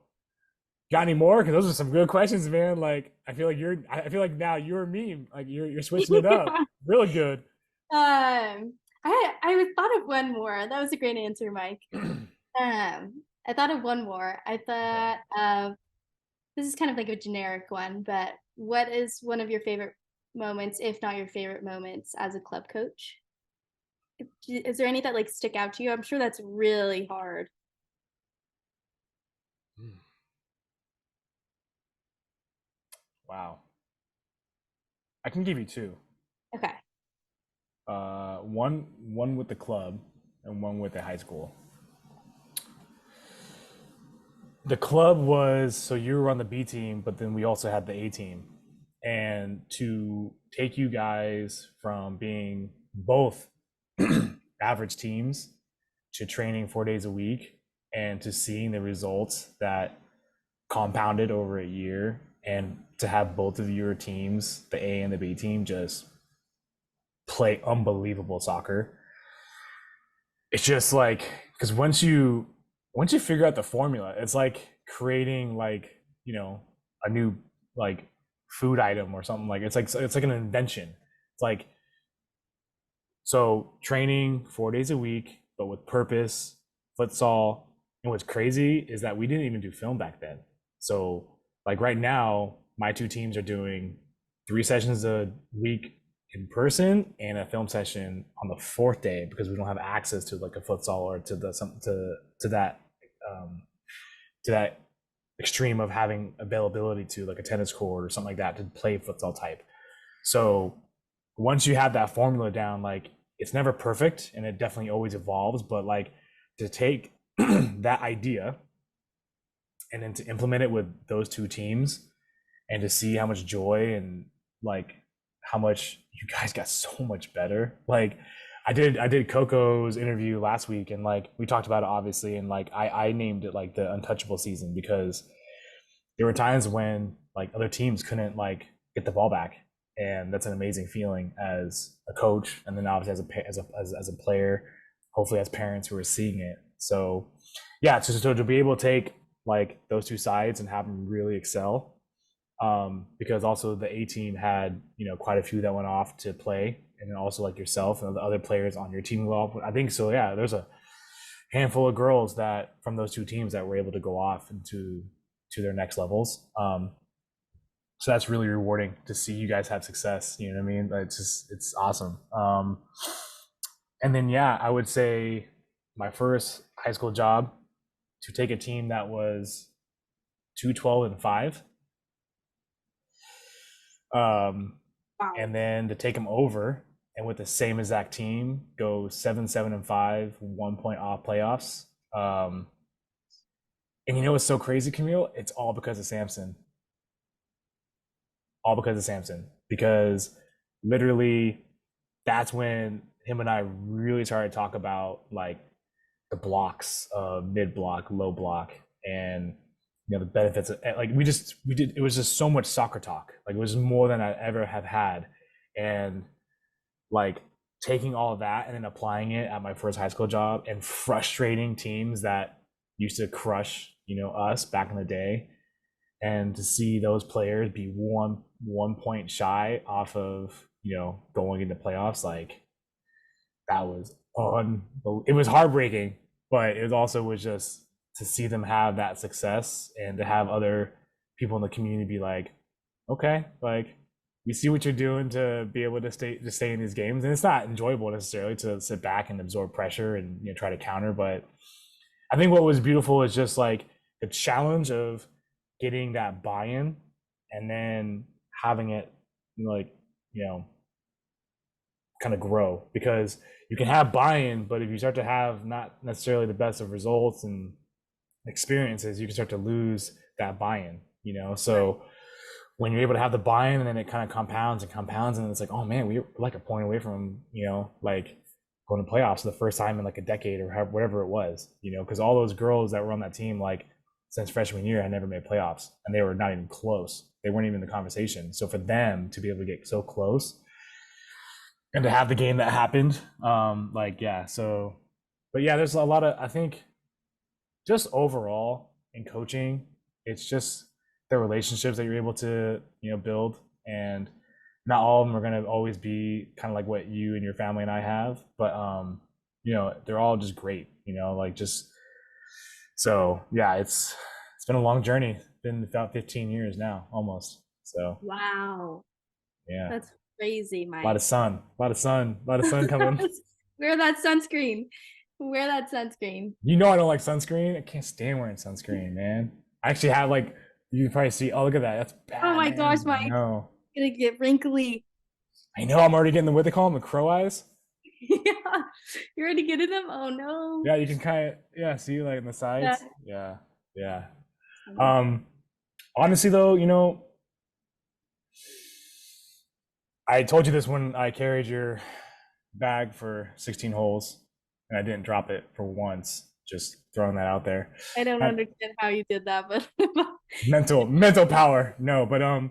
[SPEAKER 2] got any more? Because those are some good questions, man. Like I feel like now you're me. Like you're switching it up, really good.
[SPEAKER 1] I thought of one more. That was a great answer, Mike. I thought of one more. I
[SPEAKER 2] Okay.
[SPEAKER 1] thought this is kind of like a generic one, but what is one of your favorite moments, if not your favorite moments, as a club coach? Is there any that like stick out to you? I'm sure that's really hard.
[SPEAKER 2] Hmm. Wow. I can give you two.
[SPEAKER 1] Okay.
[SPEAKER 2] One with the club and one with the high school. The club was, so you were on the B team, but then we also had the A team. And to take you guys from being both average teams to training 4 days a week and to seeing the results that compounded over a year, and to have both of your teams, the A and the B team, just play unbelievable soccer. It's just like, because once you figure out the formula, it's like creating like, a new like food item or something. Like it's like an invention. It's like, so training 4 days a week, but with purpose, futsal. And what's crazy is that we didn't even do film back then. So like right now, my two teams are doing 3 sessions a week in person and a film session on the fourth day, because we don't have access to like a futsal or to the some um, to that extreme of having availability to like a tennis court or something like that to play futsal type. So once you have that formula down, like it's never perfect and it definitely always evolves, but like to take that idea and then to implement it with those two teams and to see how much joy and like how much you guys got so much better. Like I did Coco's interview last week, and like we talked about it obviously, and like I named it like the untouchable season, because there were times when like other teams couldn't like get the ball back, and that's an amazing feeling as a coach, and then obviously as a player, hopefully as parents who are seeing it. So yeah, so to be able to take like those two sides and have them really excel, because also the A team had quite a few that went off to play, and then also like yourself and the other players on your team go off. I think so. Yeah, there's a handful of girls that from those two teams that were able to go off into to their next levels. So that's really rewarding to see you guys have success. You know what I mean? It's awesome. And then yeah, I would say my first high school job, to take a team that was 2-12-5,
[SPEAKER 1] Wow.
[SPEAKER 2] and then to take them over and with the same exact team go 7-7-5, 1 point off playoffs. And you know what's so crazy, Camille? It's all because of Samson. All because of Samson. Because literally, that's when him and I really started to talk about like the blocks, mid block, low block, and the benefits of, like we did, it was just so much soccer talk. Like it was more than I ever have had. And like taking all of that and then applying it at my first high school job and frustrating teams that used to crush us back in the day, and to see those players be one point shy off of going into playoffs, like that was it was heartbreaking, but it also was just to see them have that success and to have other people in the community be like, okay, like we see what you're doing to be able to stay in these games, and it's not enjoyable necessarily to sit back and absorb pressure and try to counter, but I think what was beautiful is just like the challenge of getting that buy-in and then having it like you know kind of grow, because you can have buy-in, but if you start to have not necessarily the best of results and experiences, you can start to lose that buy-in, so when you're able to have the buy-in and then it kind of compounds and compounds, and it's like, oh man, we're like a point away from like going to playoffs for the first time in like a decade or whatever it was, because all those girls that were on that team like since freshman year had never made playoffs, and they were not even close. They weren't even in the conversation. So for them to be able to get so close and to have the game that happened, but yeah, there's a lot of, I think, just overall in coaching, it's just the relationships that you're able to build, and not all of them are going to always be kind of like what you and your family and I have, but they're all just great, like just, so yeah, it's been a long journey. It's been about 15 years now almost, so
[SPEAKER 1] Wow.
[SPEAKER 2] yeah,
[SPEAKER 1] That's crazy,
[SPEAKER 2] a lot of
[SPEAKER 1] Mike.
[SPEAKER 2] sun, a lot of sun, a lot of sun coming.
[SPEAKER 1] Wear that sunscreen. Wear that sunscreen.
[SPEAKER 2] I don't like sunscreen. I can't stand wearing sunscreen, man. I actually have like, you can probably see, oh look at that, that's
[SPEAKER 1] Oh
[SPEAKER 2] bad,
[SPEAKER 1] my gosh,
[SPEAKER 2] man. I
[SPEAKER 1] Mike.
[SPEAKER 2] know.
[SPEAKER 1] Gonna get wrinkly.
[SPEAKER 2] I'm already getting the, what they call them, the crow eyes.
[SPEAKER 1] Yeah. You're already getting them? Oh no.
[SPEAKER 2] Yeah, you can kind of, yeah, see like in the
[SPEAKER 1] Yeah.
[SPEAKER 2] sides. Yeah, yeah. Um, Honestly though, I told you this when I carried your bag for 16 holes and I didn't drop it for once. Just throwing that out there.
[SPEAKER 1] I don't
[SPEAKER 2] Had
[SPEAKER 1] understand how you did that, but
[SPEAKER 2] mental power. No, but I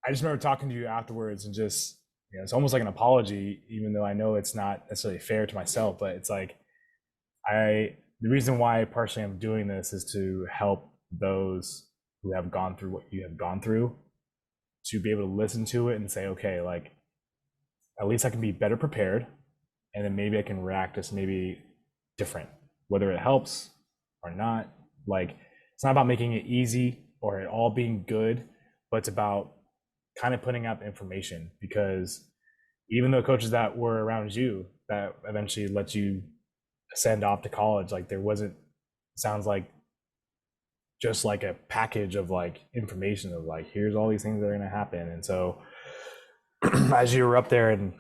[SPEAKER 2] just remember talking to you afterwards and just, it's almost like an apology, even though I know it's not necessarily fair to myself, but it's like, the reason why partially I'm doing this is to help those who have gone through what you have gone through, to be able to listen to it and say, okay, like at least I can be better prepared, and then maybe I can react as maybe different, whether it helps or not. Like, it's not about making it easy or it all being good, but it's about kind of putting out the information, because even though coaches that were around you that eventually let you send off to college, like there wasn't, sounds like, just like a package of like information of like, here's all these things that are going to happen. And so as you were up there and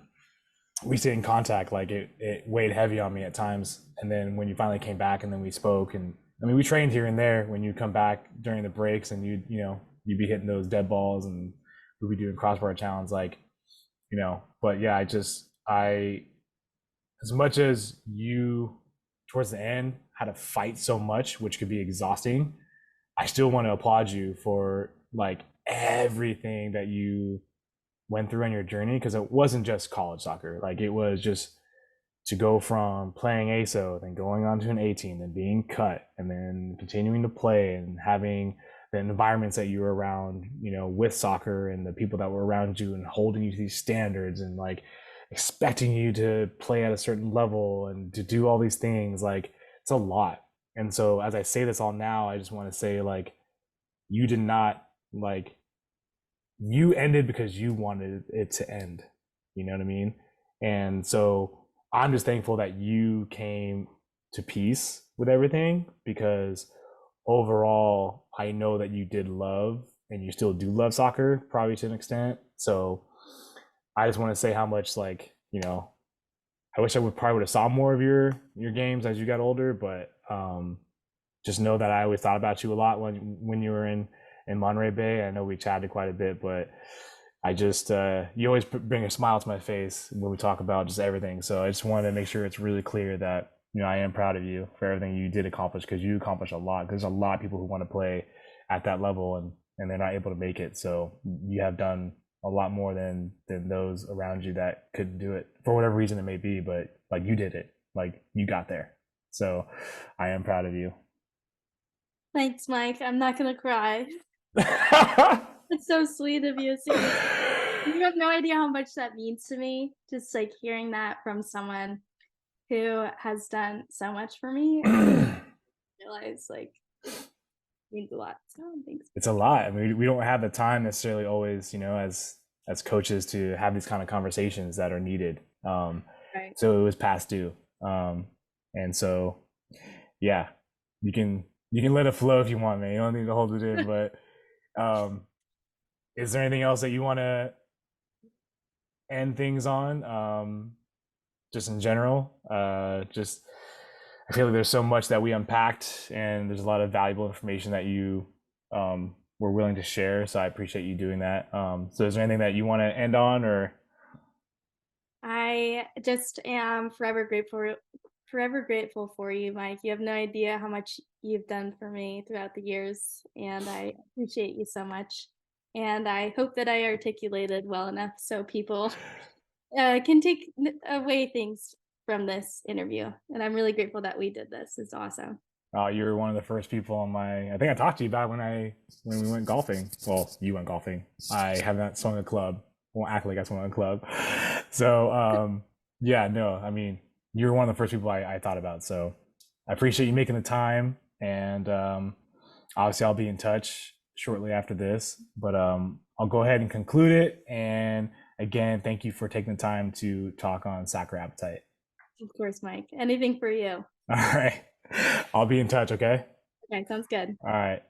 [SPEAKER 2] we stayed in contact, like it weighed heavy on me at times. And then when you finally came back and then we spoke, and I mean, we trained here and there when you come back during the breaks, and you'd be hitting those dead balls and we'd be doing crossbar challenge, like, but yeah, I, as much as you towards the end had to fight so much, which could be exhausting, I still want to applaud you for like everything that you went through on your journey, because it wasn't just college soccer. Like, it was just to go from playing ASO, then going on to an A team, then being cut, and then continuing to play and having the environments that you were around, with soccer, and the people that were around you and holding you to these standards and like expecting you to play at a certain level and to do all these things. Like, it's a lot. And so as I say this all now, I just want to say, like, you did not, like, you ended because you wanted it to end. You know what I mean? And so I'm just thankful that you came to peace with everything, because overall, I know that you did love, and you still do love soccer, probably to an extent. So I just want to say how much, like, I wish I would have saw more of your games as you got older, but just know that I always thought about you a lot when you were in Monterey Bay. I know we chatted quite a bit, but I just you always bring a smile to my face when we talk about just everything. So I just wanted to make sure it's really clear that I am proud of you for everything you did accomplish, because you accomplished a lot. There's a lot of people who want to play at that level, and they're not able to make it. So you have done a lot more than those around you that couldn't do it for whatever reason it may be, but like, you did it, like, you got there. So I am proud of you.
[SPEAKER 1] thanks, Mike. I'm not gonna cry. It's so sweet of you. Seriously. You have no idea how much that means to me. Just like hearing that from someone who has done so much for me. I realize like means a lot. So thanks.
[SPEAKER 2] It's a lot. I mean, we don't have the time necessarily always, as coaches to have these kind of conversations that are needed.
[SPEAKER 1] Right.
[SPEAKER 2] So it was past due. And so, yeah, you can let it flow if you want, man. You don't need to hold it in. But is there anything else that you want to end things on? Just in general, just I feel like there's so much that we unpacked, and there's a lot of valuable information that you were willing to share. So I appreciate you doing that. So is there anything that you want to end on, or?
[SPEAKER 1] I just am forever grateful for you, Mike. You have no idea how much you've done for me throughout the years, and I appreciate you so much. And I hope that I articulated well enough so people can take away things from this interview. And I'm really grateful that we did this. It's awesome.
[SPEAKER 2] You were one of the first people on my. I think I talked to you about when we went golfing. Well, you went golfing. I have not swung a club. Won't act like I swung a club. So yeah, no. I mean, you were one of the first people I thought about. So I appreciate you making the time, and obviously I'll be in touch shortly after this. But I'll go ahead and conclude it. And again, thank you for taking the time to talk on soccer appetite.
[SPEAKER 1] Of course, Mike. Anything for you.
[SPEAKER 2] All right. I'll be in touch, okay?
[SPEAKER 1] Okay, sounds good.
[SPEAKER 2] All right.